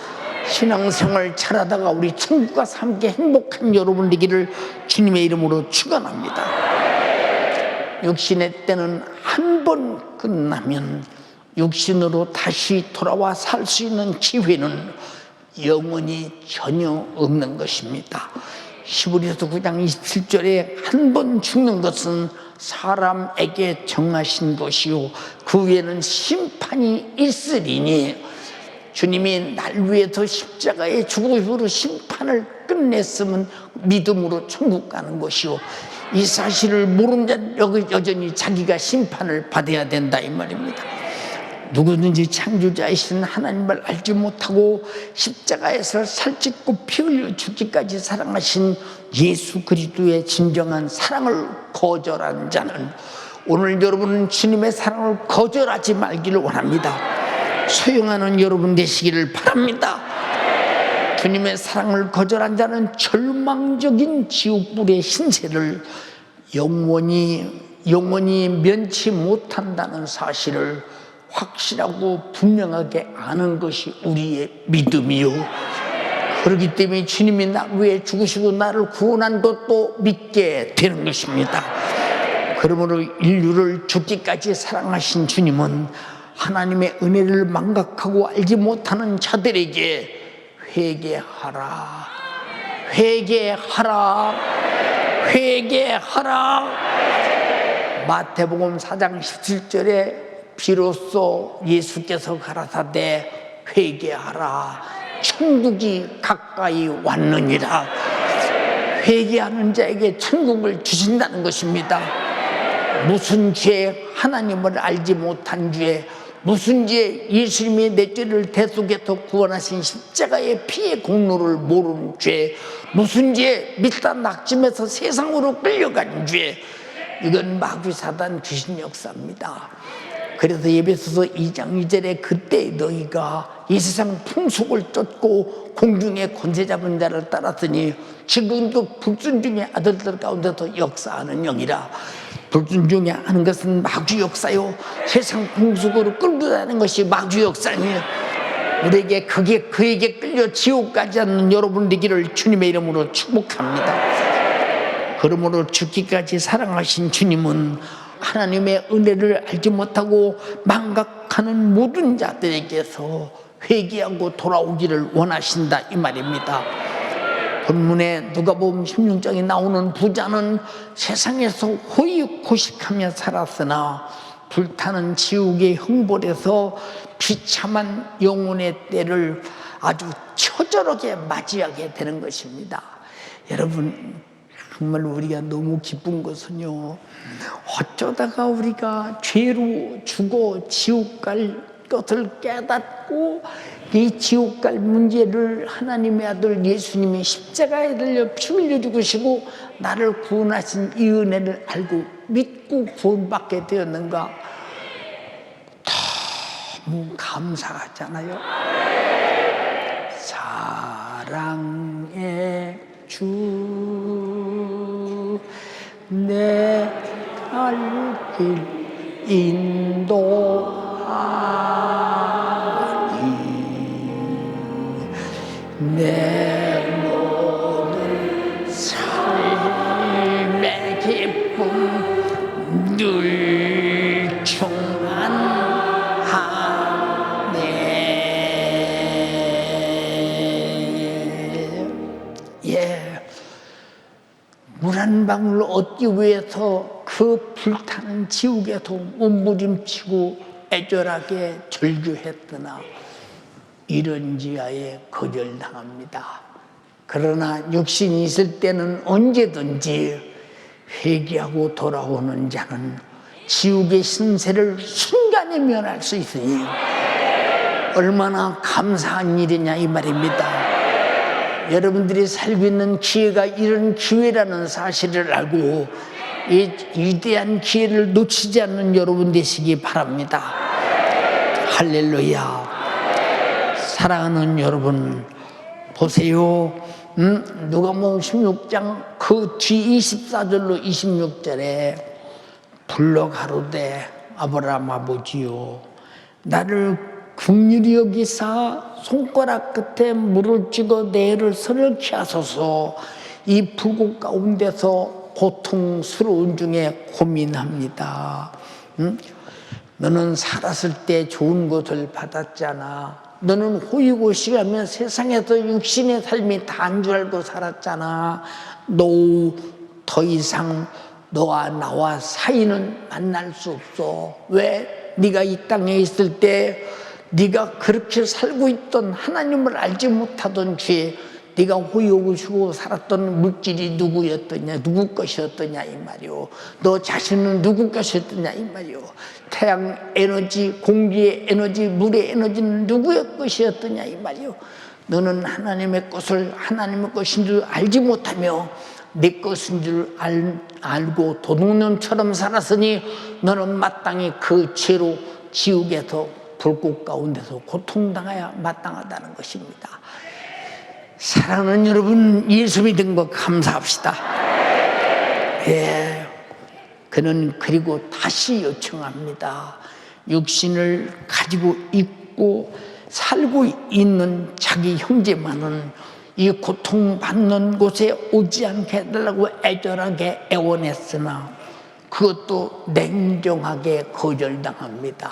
신앙생활 잘하다가 우리 천국 가서 함께 행복한 여러분 되기를 주님의 이름으로 축원합니다. 육신의 때는 한 번 끝나면 육신으로 다시 돌아와 살 수 있는 기회는 영원히 전혀 없는 것입니다. 히브리서 9장 27절에 한 번 죽는 것은 사람에게 정하신 것이요 그 후에는 심판이 있으리니, 주님이 날 위해서 십자가에 죽으심으로 심판을 끝냈으면 믿음으로 천국 가는 것이요, 이 사실을 모르는 자는 여전히 자기가 심판을 받아야 된다 이 말입니다. 누구든지 창조자이신 하나님을 알지 못하고 십자가에서 살찢고 피 흘려 죽기까지 사랑하신 예수 그리스도의 진정한 사랑을 거절한 자는, 오늘 여러분은 주님의 사랑을 거절하지 말기를 원합니다. 소용하는 여러분 되시기를 바랍니다. 주님의 사랑을 거절한 자는 절망적인 지옥불의 신세를 영원히 면치 못한다는 사실을 확실하고 분명하게 아는 것이 우리의 믿음이요, 그렇기 때문에 주님이 나 위해 죽으시고 나를 구원한 것도 믿게 되는 것입니다. 그러므로 인류를 죽기까지 사랑하신 주님은 하나님의 은혜를 망각하고 알지 못하는 자들에게 회개하라, 마태복음 4장 17절에 비로소 예수께서 가라사대 회개하라, 천국이 가까이 왔느니라. 회개하는 자에게 천국을 주신다는 것입니다. 무슨 죄, 하나님을 알지 못한 죄, 무슨 죄, 예수님이 내 죄를 대속해서 구원하신 십자가의 피의 공로를 모르는 죄, 무슨 죄, 믿다 낙심해서 세상으로 끌려간 죄, 이건 마귀 사단 귀신 역사입니다. 그래서 에베소서 2장 2절에 그때 너희가 이 세상 풍속을 쫓고 공중의 권세 잡은 자를 따랐으니 지금도 불순종의 아들들 가운데서 역사하는 영이라. 불순종이 하는 것은 마귀 역사요, 세상 풍속으로 끌고 다니는 것이 마귀 역사니, 우리에게 그에게 끌려 지옥 가지 않는 여러분 되기를 주님의 이름으로 축복합니다. 그러므로 죽기까지 사랑하신 주님은 하나님의 은혜를 알지 못하고 망각하는 모든 자들에게서 회개하고 돌아오기를 원하신다 이 말입니다. 본문에 누가복음 16장에 나오는 부자는 세상에서 호의호식하며 살았으나 불타는 지옥의 형벌에서 비참한 영혼의 때를 아주 처절하게 맞이하게 되는 것입니다. 여러분, 정말 우리가 너무 기쁜 것은요, 어쩌다가 우리가 죄로 죽어 지옥 갈 것을 깨닫고 이 지옥 갈 문제를 하나님의 아들 예수님이 십자가에 달려 피 흘려 죽으시고 나를 구원하신 이 은혜를 알고 믿고 구원받게 되었는가, 너무 감사하잖아요. 사랑의 주 내 갈 길 인도하니 내 모든 삶의 기쁨 늘 충만하네. 물 한 방울 얻기 위해서 그 불타는 지옥에서 몸부림치고 애절하게 절규했으나 이런 지하에 거절당합니다. 그러나 육신이 있을 때는 언제든지 회개하고 돌아오는 자는 지옥의 신세를 순간에 면할 수 있으니 얼마나 감사한 일이냐 이 말입니다. 여러분들이 살고 있는 기회가 이런 기회라는 사실을 알고 이 위대한 기회를 놓치지 않는 여러분 되시기 바랍니다. 할렐루야. 사랑하는 여러분, 보세요. 누가복음 16장 그 뒤 24절로 26절에 불러 가로되 아브라함 아버지요, 나를 긍휼히 여기사 손가락 끝에 물을 찍어 내 애를 서늘케 하소서. 이 불꽃 가운데서 고통스러운 중에 고민합니다. 너는 살았을 때 좋은 것을 받았잖아. 너는 호의고시하며 세상에서 육신의 삶이 다인 줄 알고 살았잖아. 너 더 이상 너와 나와 사이는 만날 수 없어. 왜? 네가 이 땅에 있을 때 네가 그렇게 살고 있던 하나님을 알지 못하던 죄, 네가 호의호구시고 살았던 물질이 누구였더냐, 누구 것이었더냐 이 말이오. 너 자신은 누구 것이었더냐 이 말이오. 태양 에너지, 공기의 에너지, 물의 에너지는 누구의 것이었더냐 이 말이오. 너는 하나님의 것을 하나님의 것인 줄 알지 못하며 내 것인 줄 알고 도둑놈처럼 살았으니 너는 마땅히 그 죄로 지옥에서 불꽃 가운데서 고통당해야 마땅하다는 것입니다. 사랑하는 여러분, 예수 믿은 거 감사합시다. 예, 그는 그리고 다시 요청합니다. 육신을 가지고 있고 살고 있는 자기 형제만은 이 고통받는 곳에 오지 않게 해달라고 애절하게 애원했으나 그것도 냉정하게 거절당합니다.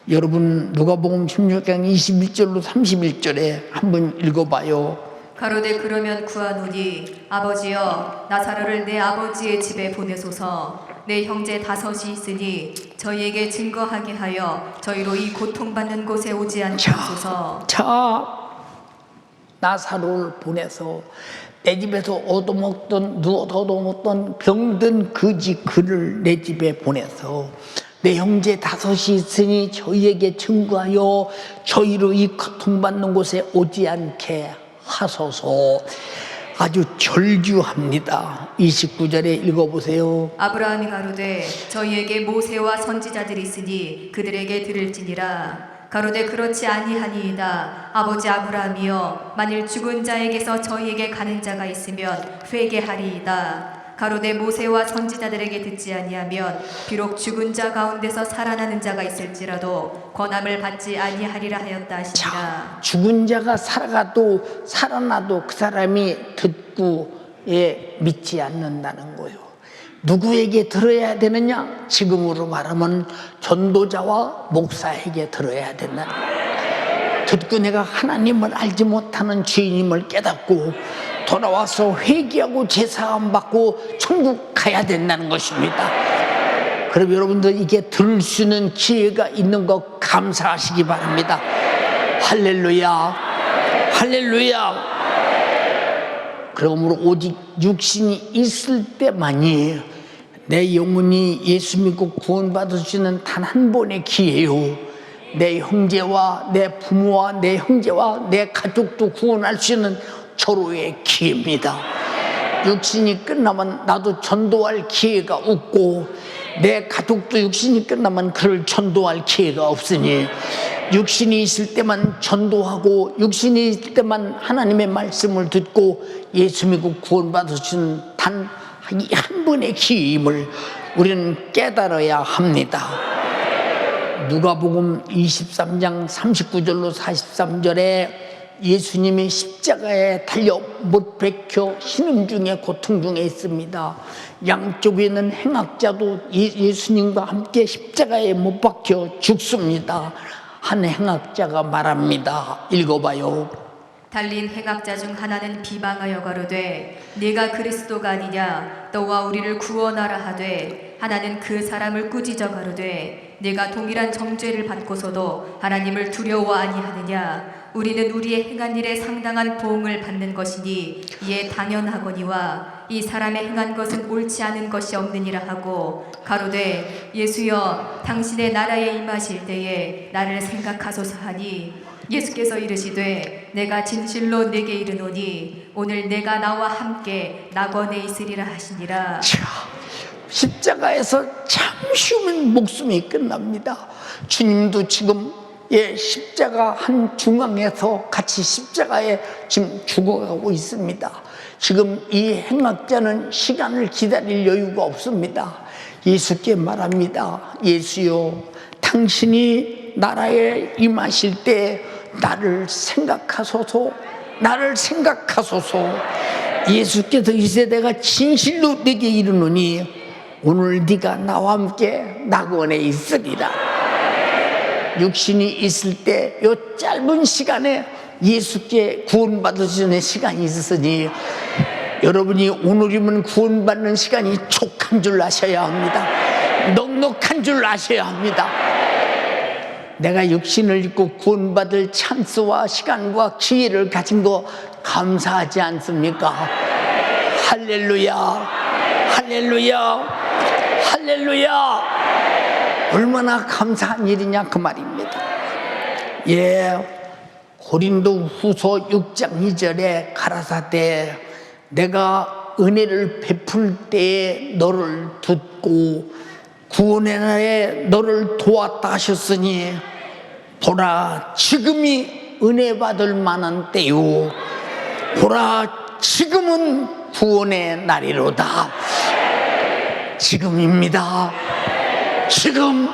여러분, 누가복음 16장 21절로 31절에 한번 읽어봐요. 가로되 그러면 구하노니 아버지여 나사로를 내 아버지의 집에 보내소서. 내 형제 5이 있으니 저희에게 증거하게 하여 저희로 이 고통받는 곳에 오지 않게 하소서. 자, 나사로를 보내서 내 집에서 얻어먹던 누워서 얻어먹던 병든 그지 그를 내 집에 보내서 내 형제 5이 있으니 저희에게 증거하여 저희로 이 고통받는 곳에 오지 않게 하소서. 아주 절규합니다. 29절에 읽어보세요. 아브라함이 가로되 저희에게 모세와 선지자들이 있으니 그들에게 들을지니라. 가로되 그렇지 아니하니이다. 아버지 아브라함이여 만일 죽은 자에게서 저희에게 가는 자가 있으면 회개하리이다. 가로되 모세와 선지자들에게 듣지 아니하면 비록 죽은 자 가운데서 살아나는 자가 있을지라도 권함을 받지 아니하리라 하였다 하시니라. 죽은 자가 살아가도 살아나도 그 사람이 듣고 믿지 않는다는 거예요. 누구에게 들어야 되느냐? 지금으로 말하면 전도자와 목사에게 들어야 된다는 거예요. 듣고 내가 하나님을 알지 못하는 죄인임을 깨닫고 돌아와서 회개하고 제사함 받고 천국 가야 된다는 것입니다. 그럼 여러분들 이게 들을 수 있는 기회가 있는 거 감사하시기 바랍니다. 할렐루야, 할렐루야. 그러므로 오직 육신이 있을 때만이 내 영혼이 예수 믿고 구원받을 수 있는 단 한 번의 기회요. 내 형제와 내 부모와 내 형제와 내 가족도 구원할 수 있는 절호의 기회입니다. 육신이 끝나면 나도 전도할 기회가 없고 내 가족도 육신이 끝나면 그를 전도할 기회가 없으니 육신이 있을 때만 전도하고 육신이 있을 때만 하나님의 말씀을 듣고 예수 믿고 구원받을 수 있는 단 한 번의 기회임을 우리는 깨달아야 합니다. 누가복음 23장 39절로 43절에 예수님이 십자가에 달려 못 박혀 신음중에 고통 중에 있습니다. 양쪽에 있는 행악자도 예수님과 함께 십자가에 못 박혀 죽습니다. 한 행악자가 말합니다. 읽어봐요. 달린 행악자 중 하나는 비방하여 가로되 네가 그리스도가 아니냐 너와 우리를 구원하라 하되 하나는 그 사람을 꾸짖어 가로되 네가 동일한 정죄를 받고서도 하나님을 두려워 아니하느냐 우리는 우리의 행한 일에 상당한 보응을 받는 것이니 이에 당연하거니와 이 사람의 행한 것은 옳지 않은 것이 없느니라 하고 가로되 예수여 당신의 나라에 임하실 때에 나를 생각하소서 하니 예수께서 이르시되 내가 진실로 내게 이르노니 오늘 내가 나와 함께 낙원에 있으리라 하시니라. 자, 십자가에서 잠시 후면 목숨이 끝납니다. 주님도 지금 십자가 한 중앙에서 같이 십자가에 지금 죽어가고 있습니다. 지금 이 행악자는 시간을 기다릴 여유가 없습니다. 예수께 말합니다. 예수여, 당신이 나라에 임하실 때 나를 생각하소서, 나를 생각하소서. 예수께서 이제 내가 진실로 네게 이르노니 오늘 네가 나와 함께 낙원에 있으리라. 육신이 있을 때 요 짧은 시간에 예수께 구원받으기 전에 시간이 있으니 여러분이 오늘이면 구원받는 시간이 촉한 줄 아셔야 합니다. 넉넉한 줄 아셔야 합니다. 내가 육신을 입고 구원받을 찬스와 시간과 기회를 가진 거 감사하지 않습니까? 할렐루야, 할렐루야, 할렐루야. 얼마나 감사한 일이냐 그 말입니다. 고린도 후서 6장 2절에 가라사대 내가 은혜를 베풀 때에 너를 듣고 구원의 날에 너를 도왔다 하셨으니 보라 지금이 은혜 받을 만한 때요 보라 지금은 구원의 날이로다. 지금입니다. 지금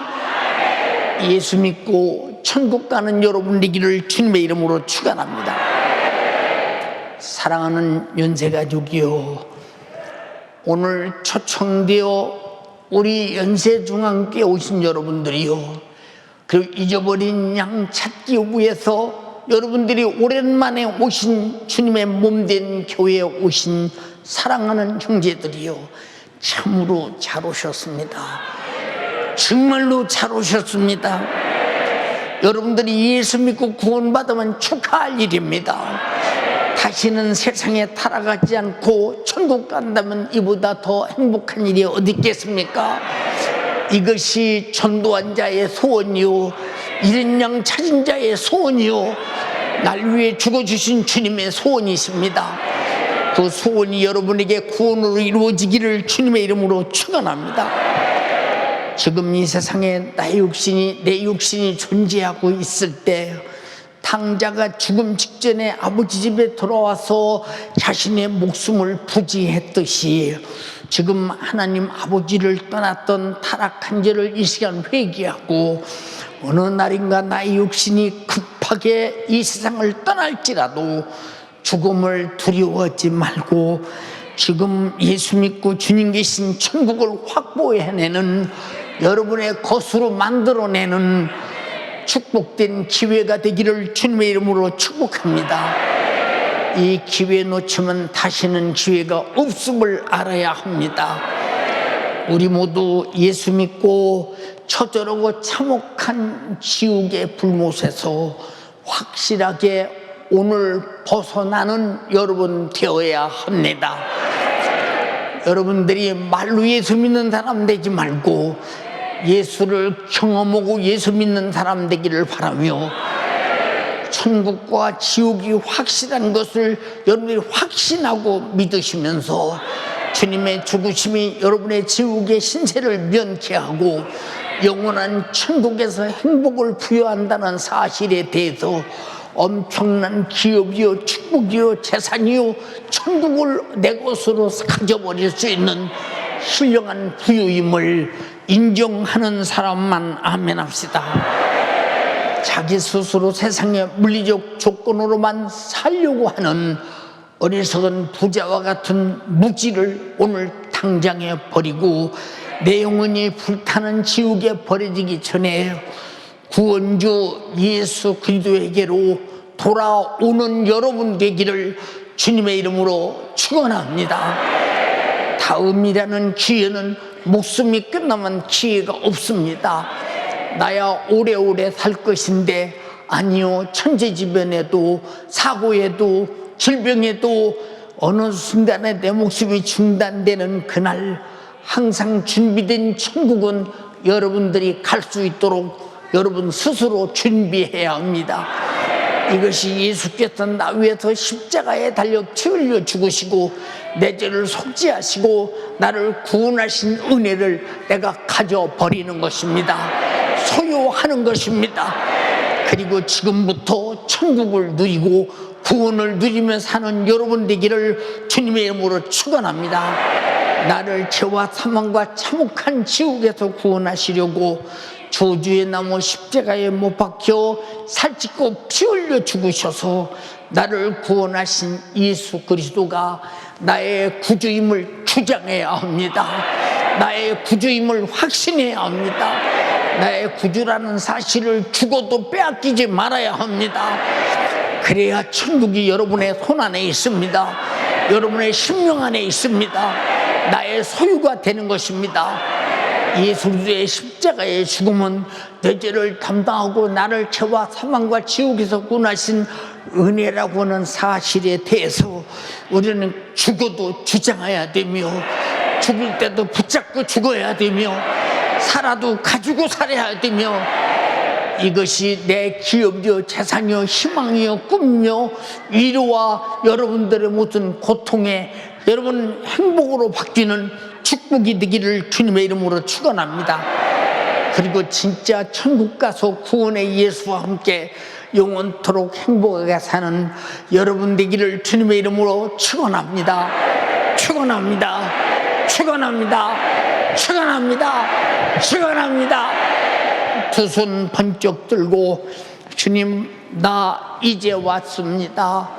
예수 믿고 천국 가는 여러분 되기를 주님의 이름으로 축원합니다. 사랑하는 연세가족이요, 오늘 초청되어 우리 연세중앙교회 오신 여러분들이요, 그 잊어버린 양 찾기 위해서 여러분들이 오랜만에 오신 주님의 몸된 교회에 오신 사랑하는 형제들이요, 참으로 잘 오셨습니다. 정말로 잘 오셨습니다. 여러분들이 예수 믿고 구원받으면 축하할 일입니다. 다시는 세상에 타락하지 않고 천국 간다면 이보다 더 행복한 일이 어디 있겠습니까? 이것이 전도한 자의 소원이요, 잃은 양 찾은 자의 소원이요, 날 위해 죽어주신 주님의 소원이십니다. 그 소원이 여러분에게 구원으로 이루어지기를 주님의 이름으로 축원합니다. 지금 이 세상에 나의 육신이, 내 육신이 존재하고 있을 때 탕자가 죽음 직전에 아버지 집에 돌아와서 자신의 목숨을 부지했듯이 지금 하나님 아버지를 떠났던 타락한 죄를 이 시간 회개하고 어느 날인가 나의 육신이 급하게 이 세상을 떠날지라도 죽음을 두려워하지 말고 지금 예수 믿고 주님 계신 천국을 확보해내는 여러분의 것으로 만들어내는 축복된 기회가 되기를 주님의 이름으로 축복합니다. 이 기회 놓치면 다시는 기회가 없음을 알아야 합니다. 우리 모두 예수 믿고 처절하고 참혹한 지옥의 불못에서 확실하게 오늘 벗어나는 여러분 되어야 합니다. 여러분들이 말로 예수 믿는 사람 되지 말고 예수를 경험하고 예수 믿는 사람 되기를 바라며 천국과 지옥이 확실한 것을 여러분이 확신하고 믿으시면서 주님의 죽으심이 여러분의 지옥의 신세를 면케하고 영원한 천국에서 행복을 부여한다는 사실에 대해서 엄청난 기업이요, 축복이요, 재산이요, 천국을 내 것으로 가져버릴 수 있는 훌륭한 부유임을 인정하는 사람만 아멘 합시다. 자기 스스로 세상의 물리적 조건으로만 살려고 하는 어리석은 부자와 같은 무지를 오늘 당장에 버리고 내 영혼이 불타는 지옥에 버려지기 전에 구원주 예수 그리스도에게로 돌아오는 여러분 되기를 주님의 이름으로 축원합니다. 다음이라는 기회는 목숨이 끝나면 기회가 없습니다. 나야 오래오래 살 것인데 아니요, 천재지변에도 사고에도 질병에도 어느 순간에 내 목숨이 중단되는 그날 항상 준비된 천국은 여러분들이 갈 수 있도록 여러분 스스로 준비해야 합니다. 이것이 예수께서 나 위해서 십자가에 달려 피 흘려 죽으시고 내 죄를 속죄하시고 나를 구원하신 은혜를 내가 가져버리는 것입니다. 소유하는 것입니다. 그리고 지금부터 천국을 누리고 구원을 누리며 사는 여러분 되기를 주님의 이름으로 축원합니다. 나를 죄와 사망과 참혹한 지옥에서 구원하시려고 저주의 나무 십자가에 못 박혀 살찌고 피 흘려 죽으셔서 나를 구원하신 예수 그리스도가 나의 구주임을 주장해야 합니다. 나의 구주임을 확신해야 합니다. 나의 구주라는 사실을 죽어도 빼앗기지 말아야 합니다. 그래야 천국이 여러분의 손 안에 있습니다. 여러분의 심령 안에 있습니다. 나의 소유가 되는 것입니다. 예수 그리스도의 십자가의 죽음은 내 죄를 담당하고 나를 죄와 사망과 지옥에서 구원하신 은혜라고 하는 사실에 대해서 우리는 죽어도 주장해야 되며 죽을 때도 붙잡고 죽어야 되며 살아도 가지고 살아야 되며 이것이 내 기업이요 재산이요 희망이요 꿈이요 위로와 여러분들의 모든 고통에 여러분 행복으로 바뀌는 축복이 되기를 주님의 이름으로 축원합니다. 그리고 진짜 천국 가서 구원의 예수와 함께 영원토록 행복하게 사는 여러분 되기를 주님의 이름으로 축원합니다. 축원합니다. 축원합니다. 축원합니다. 축원합니다. 두 손 번쩍 들고 주님, 나 이제 왔습니다.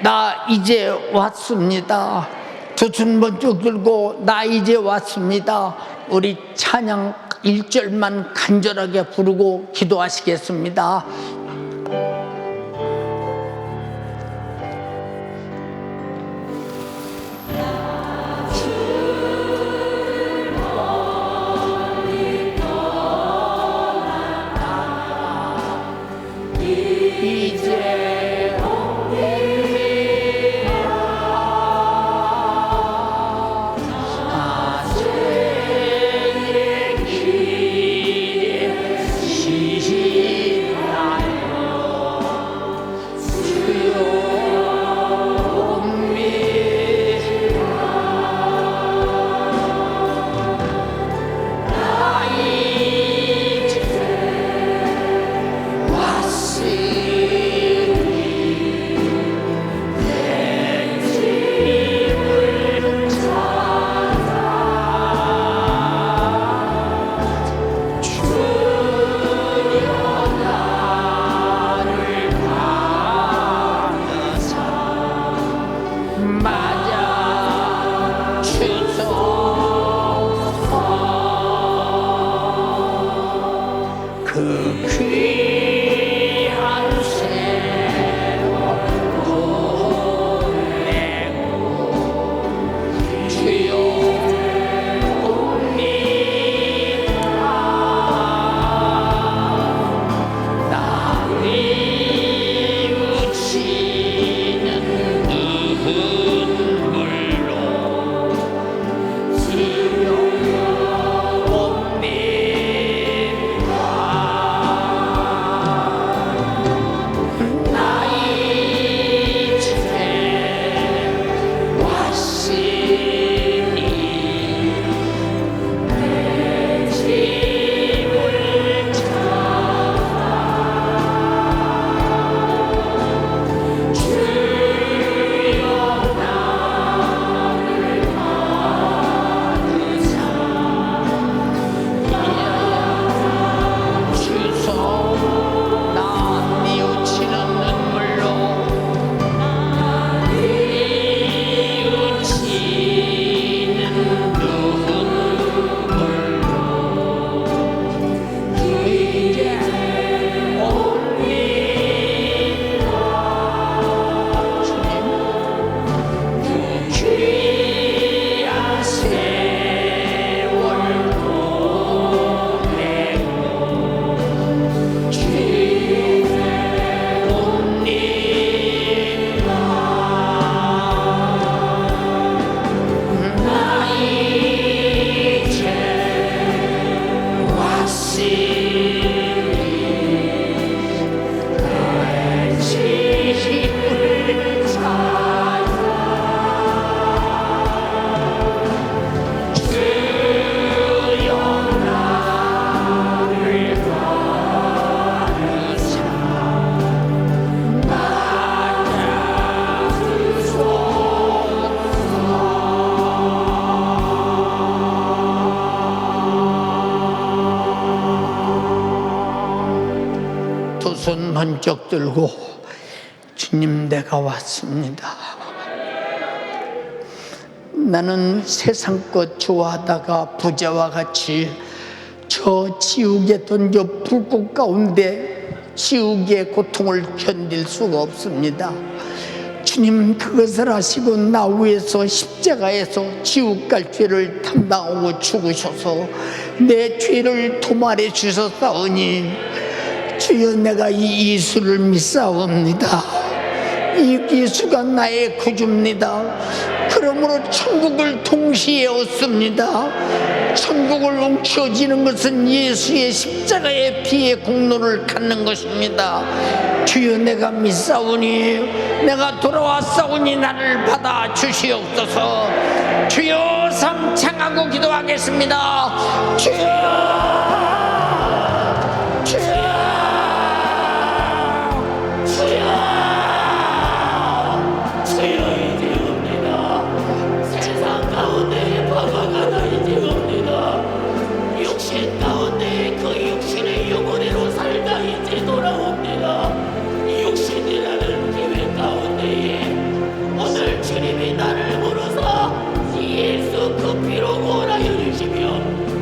나 이제 왔습니다. 두 손 번쩍 들고 나 이제 왔습니다. 우리 찬양 1절만 간절하게 부르고 기도하시겠습니다. 이제 하늘의 길에 시시하여 번쩍 들고 주님 내가 왔습니다. 나는 세상 것 좋아하다가 부자와 같이 저 지옥에 던져 불꽃 가운데 지옥의 고통을 견딜 수가 없습니다. 주님은 그것을 아시고 나 위해서 십자가에서 지옥 갈 죄를 담당하고 죽으셔서 내 죄를 도말해 주셨사오니 주여 내가 이 예수를 믿사옵니다. 이 예수가 나의 구주입니다. 그러므로 천국을 동시에 얻습니다. 천국을 웅켜쥐는 것은 예수의 십자가의 피의 공로를 갖는 것입니다. 주여 내가 믿사오니 내가 돌아왔사오니 나를 받아 주시옵소서. 주여 삼창하고 기도하겠습니다. 주여 주여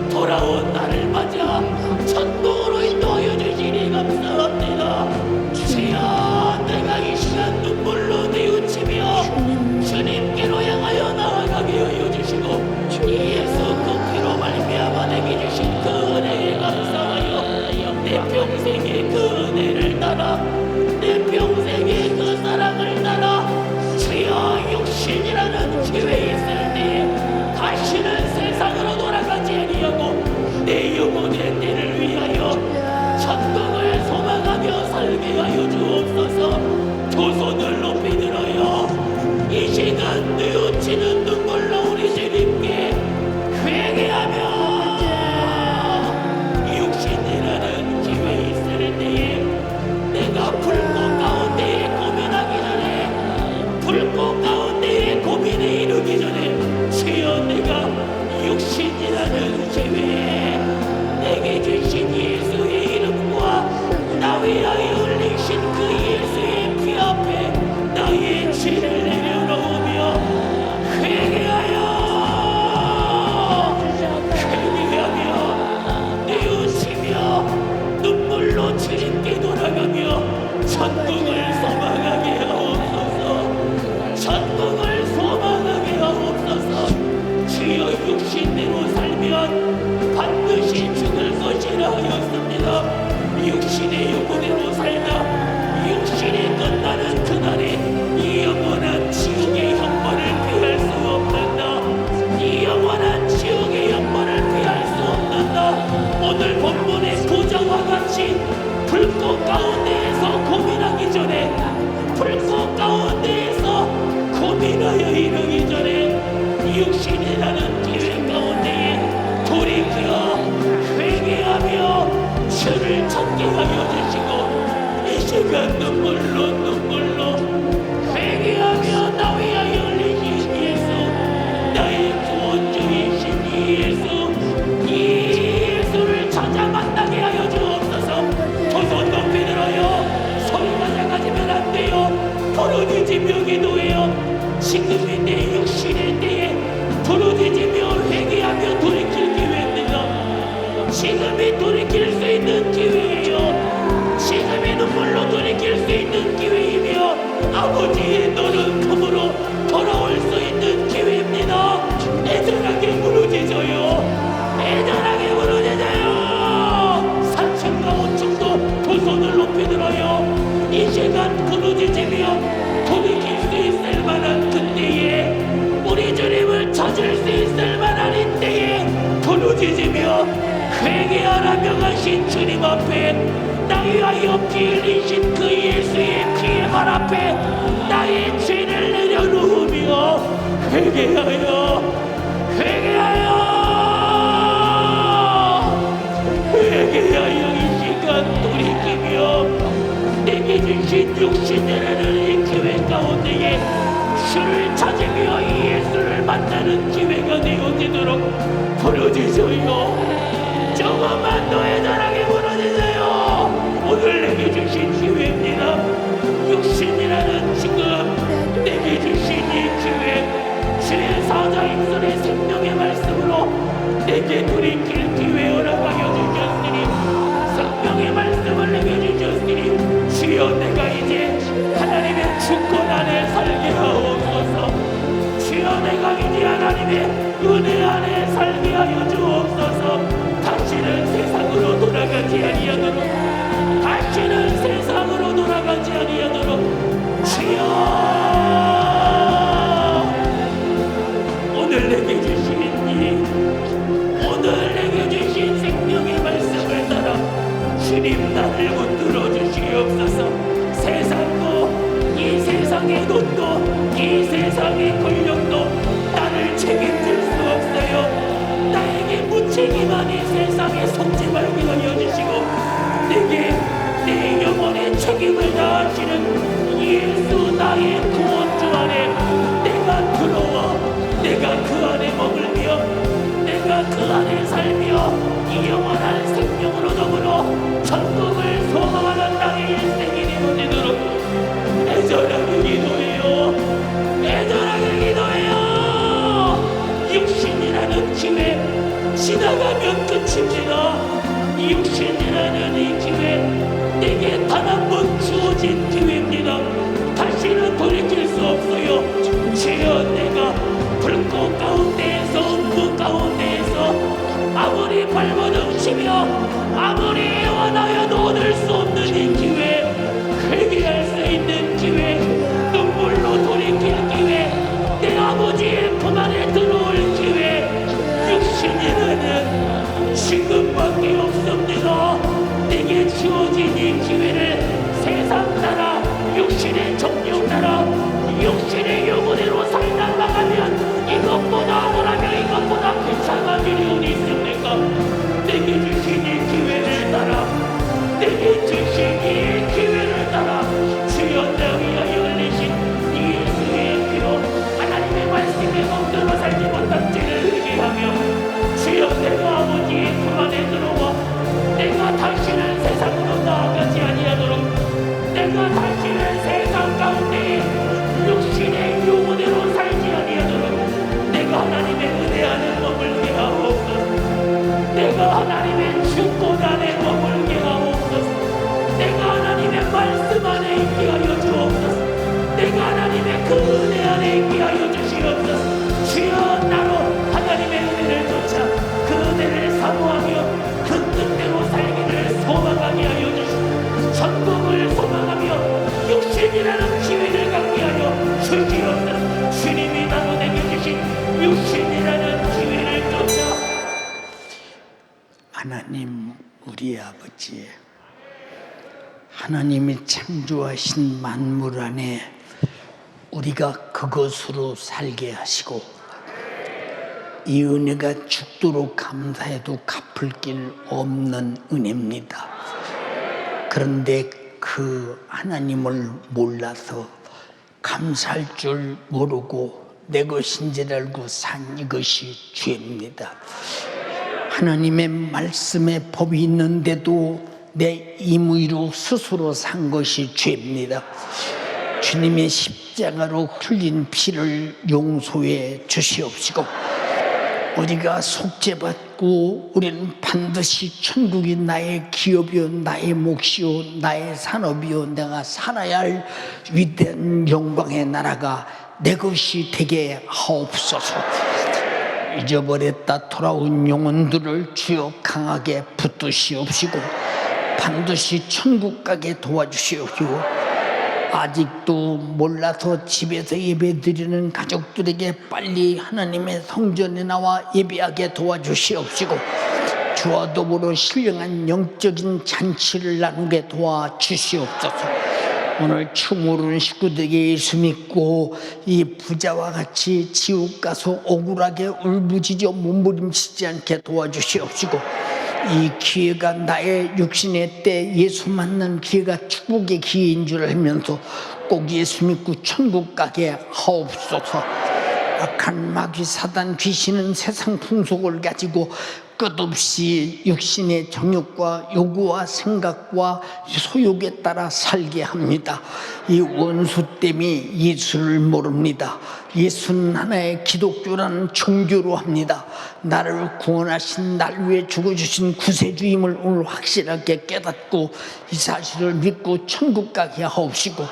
돌아온 나를 맞아 천국으로 인도하여 주시니 감사합니다. 주여 내가 이 시간 눈물로 뉘우치며 주님께로 향하여 나아가게 하여 주시고 예수 그 피로 말미암아 내게 주신 그 은혜에 감사하여 내 평생의 그 은혜를 따라 내 평생의 그 사랑을 따라 주여 육신이라는 기회에 있을 때 다시는 세상으로 돌아가지 아니하고 내 영혼의 때를 위하여 천국을 소망하며 살게 하여 주옵소서. 두 손을 높이 들어요 이 시간 뉘우치는 눈물로 우리 주님께 회개하며 육신이라는 기회 있을 때에 내가 불꽃 가운데에 고민하기 전에 불꽃 가운데에 고민에 이르기 전에 주여 내가 육신이라는 기회에 내게 주신 예수의 이름과 나 위하여 흘리신 그 예수의 피 앞에 나의 죄를 내려놓으며 회개하여 뉘우치며 눈물로 주님께 돌아가며 천국을 소망하게 하옵소서. 천국을 소망하게 하옵소서. 주여 육신대로 살면 반드시 죽을 것이라 하였습니다. 육신의 영혼대로 살다 육신이 끝나는 그날에 이 영원한 지옥의 형벌을 피할 수 없는다. 이 영원한 지옥의 형벌을 피할 수 없는다. 오늘 본문의 부자와 같이 불꽃 가운데에서 고민하기 전에 불꽃 가운데에서 고민하여 이르기 전에 육신이라는 기회 가운데에 돌이켜 회개하며 주를 찾게 하여 주시고 이 시간 눈물로 회개하며 나 위하여 흘리신 예수 나의 구원주이신 이 예수를 찾아 만나게 하여 주옵소서. 두 손 높이 들어요 소리가 작아지면 안 돼요. 부르짖으며 기도해요. 지금이 내 육신일 때에 부르짖으며 회개하며 돌이킬 기회입니다. 지금이 돌이킬 수 있는 기회예요. 지금이 눈물로 돌이킬 수 있는 기회이며 아버지의 노릇함으로 돌아올 수 있는 기회입니다. 애절하게 부르짖어요. 애절하게 부르짖어요. 4층과 5층도 두 손을 높이 들어요. 이 시간 부르짖으며 돌이킬 수 있을 만한 그때에 우리 주님을 찾을 수 있을 만한 이때에 부르짖으며 회개하라 명하신 주님 앞에 나 위하여 피 흘리신 그 예수의 피의 발 앞에 나의 죄를 내려놓으며 회개하여 이 시간 돌이키며 내게 주신 육신이라는 이 기회 가운데에 주를 찾으며 이 예수를 만나는 기회가 되어지도록 부르짖어요. 조금만 더 애절하게 부르짖어요. 오늘 내게 주신 기회 하나님의 은혜 안에 살게 하여 주옵소서. 다시는 세상으로 돌아가지 아니하도록, 다시는 세상으로 돌아가지 아니하도록 주여, 오늘 내게 주신 오늘 내게 주신 생명의 말씀을 따라 주님 나를 붙들어 주시옵소서. 세상도, 이 세상의 돈도, 이 세상의 권력도 나를 책임질 수 없어요. 나에게 무책임한 이 세상에 속지 말게 하여 주시고, 내게 내 영혼의 책임을 다하시는 예수 나의 구원주 안에 내가 들어와 내가 그 안에 머물며 내가 그 안에 살며 이 영원한 생명으로 더불어 천국을 소망하는 나의 일생이 되어지도록 애절하게 기도해요. 애절하게 기도해요. 육신이라는 기회 지나가면 끝입니다. 육신이라는 이 기회 내게 단 한 번 주어진 기회입니다. 다시는 돌이킬 수 없어요. 주여, 내가 불꽃 가운데에서 음부 가운데에서 아무리 발버둥치며 아무리 애원하여도 얻을 수 없는 이 기회, 회개할 수 있는 기회, 눈물로 돌이킬 기회, 내 아버지의 품 안에 들어올 기회, 육신이라는 지금밖에 없습니다. 내게 주어진 이 기회를 세상 따라 육신의 정욕 따라 육신의 영혼으로 살다 나가면 이것보다 뭐라며 이것보다 비참한 일이 어디 있습니까? 내게 주신 이 기회를 따라, 내게 주신 이 기회를 따라 주여, 나 위하여 흘리신 예수의 피로 하나님의 말씀에 멍들어 살지 못한 죄를 회개하며 주여, 내가 아버지의 품 안에 들어와 내가 다시는 세상으로 나아가지 아니하도록, 내가 다시는 세상 가운데 육신의 영혼으로 살지 아니하도록 내가 하나님의 은혜 안에 머물게 하옵소서. 내가 하나님의 주권 안에 머물게 하옵소서. 내가 하나님의 말씀 안에 있게 하여 주옵소서. 내가 하나님의 그 은혜 안에 있게 하여 주시옵소서. 주여, 나로 하나님의 은혜를 쫓아 그 은혜를 사모하며 그 뜻대로 살기를 소망하게 하여 주시옵소서. 천국을 소망하며 육신이라는 기회를 갖게 하여 주시옵소서. 주님이 나로 내게 주신 육신이라는 기회를 쫓아. 하나님, 우리 아버지, 하나님이 창조하신 만물 안에 우리가 그것으로 살게 하시고, 이 은혜가 죽도록 감사해도 갚을 길 없는 은혜입니다. 그런데 그 하나님을 몰라서 감사할 줄 모르고 내 것인 줄 알고 산 이것이 죄입니다. 하나님의 말씀에 법이 있는데도 내 임의로 스스로 산 것이 죄입니다. 주님의 십자가로 흘린 피를 용서해 주시옵시고, 우리가 속죄받고 우리는 반드시 천국이 나의 기업이요 나의 몫이요 나의 산업이요 내가 살아야 할 위대한 영광의 나라가 내 것이 되게 하옵소서. 잊어버렸다 돌아온 영혼들을 주여 강하게 붙드시옵시고 반드시 천국 가게 도와주시옵시고, 아직도 몰라서 집에서 예배드리는 가족들에게 빨리 하나님의 성전에 나와 예배하게 도와주시옵시고, 주와 더불어 신령한 영적인 잔치를 나누게 도와주시옵소서. 오늘 처음 오르는 식구들에게 예수 믿고 이 부자와 같이 지옥 가서 억울하게 울부짖어 몸부림치지 않게 도와주시옵시고, 이 기회가 나의 육신의 때 예수 만난 기회가 축복의 기회인 줄 알면서 꼭 예수 믿고 천국 가게 하옵소서. 악한 마귀 사단 귀신은 세상 풍속을 가지고 끝없이 육신의 정욕과 요구와 생각과 소욕에 따라 살게 합니다. 이 원수 때문에 예수를 모릅니다. 예수는 하나의 기독교라는 종교로 합니다. 나를 구원하신 날 위해 죽어주신 구세주임을 오늘 확실하게 깨닫고 이 사실을 믿고 천국 가게 하옵시고,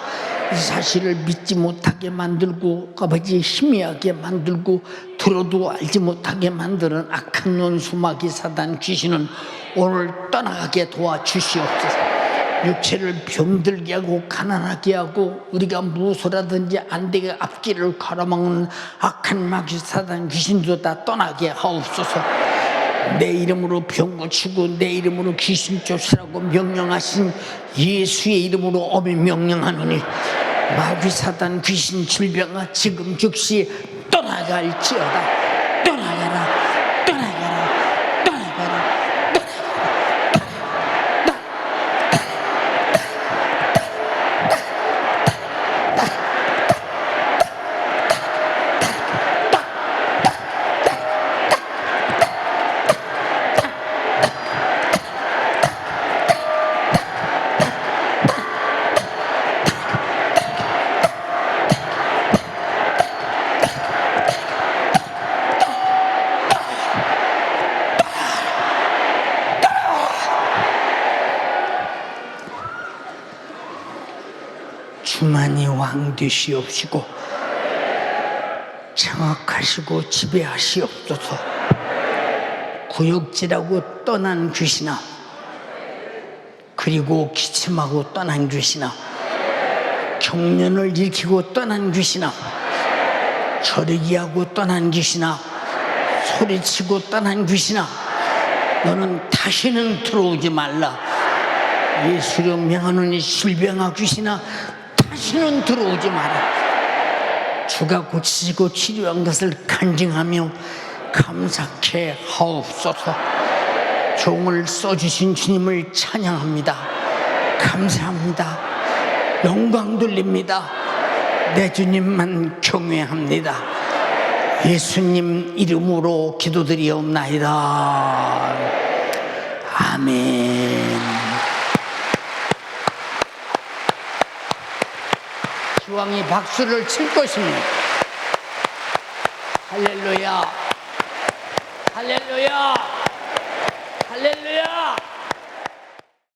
이 사실을 믿지 못하게 만들고 아버지 희미하게 만들고 들어도 알지 못하게 만드는 악한 원수마귀 사단 귀신은 오늘 떠나가게 도와주시옵소서. 육체를 병들게 하고 가난하게 하고 우리가 무엇이라든지 안 되게 앞길을 가로막는 악한 마귀 사단 귀신도 다 떠나게 하옵소서. 내 이름으로 병 고치고 내 이름으로 귀신 쫓으라고 명령하신 예수의 이름으로 엄히 명령하노니 마귀 사단 귀신 질병아 지금 즉시 떠나갈지어다. 떠나가라, 떠나가라, 떠나가라. 주만이 왕 되시옵시고 장악하시고 지배하시옵소서. 구역질하고 떠난 귀신아, 그리고 기침하고 떠난 귀신아, 경련을 일으키고 떠난 귀신아, 저르기하고 떠난 귀신아, 소리치고 떠난 귀신아, 너는 다시는 들어오지 말라. 예수로 명하노니 질병아 귀신아, 다시는 들어오지 마라. 주가 고치시고 치료한 것을 간증하며 감사케 하옵소서. 종을 써주신 주님을 찬양합니다. 감사합니다. 영광 돌립니다. 내 주님만 경외합니다. 예수님 이름으로 기도드리옵나이다. 아멘. 기왕이 박수를 칠 것입니다. 할렐루야, 할렐루야, 할렐루야.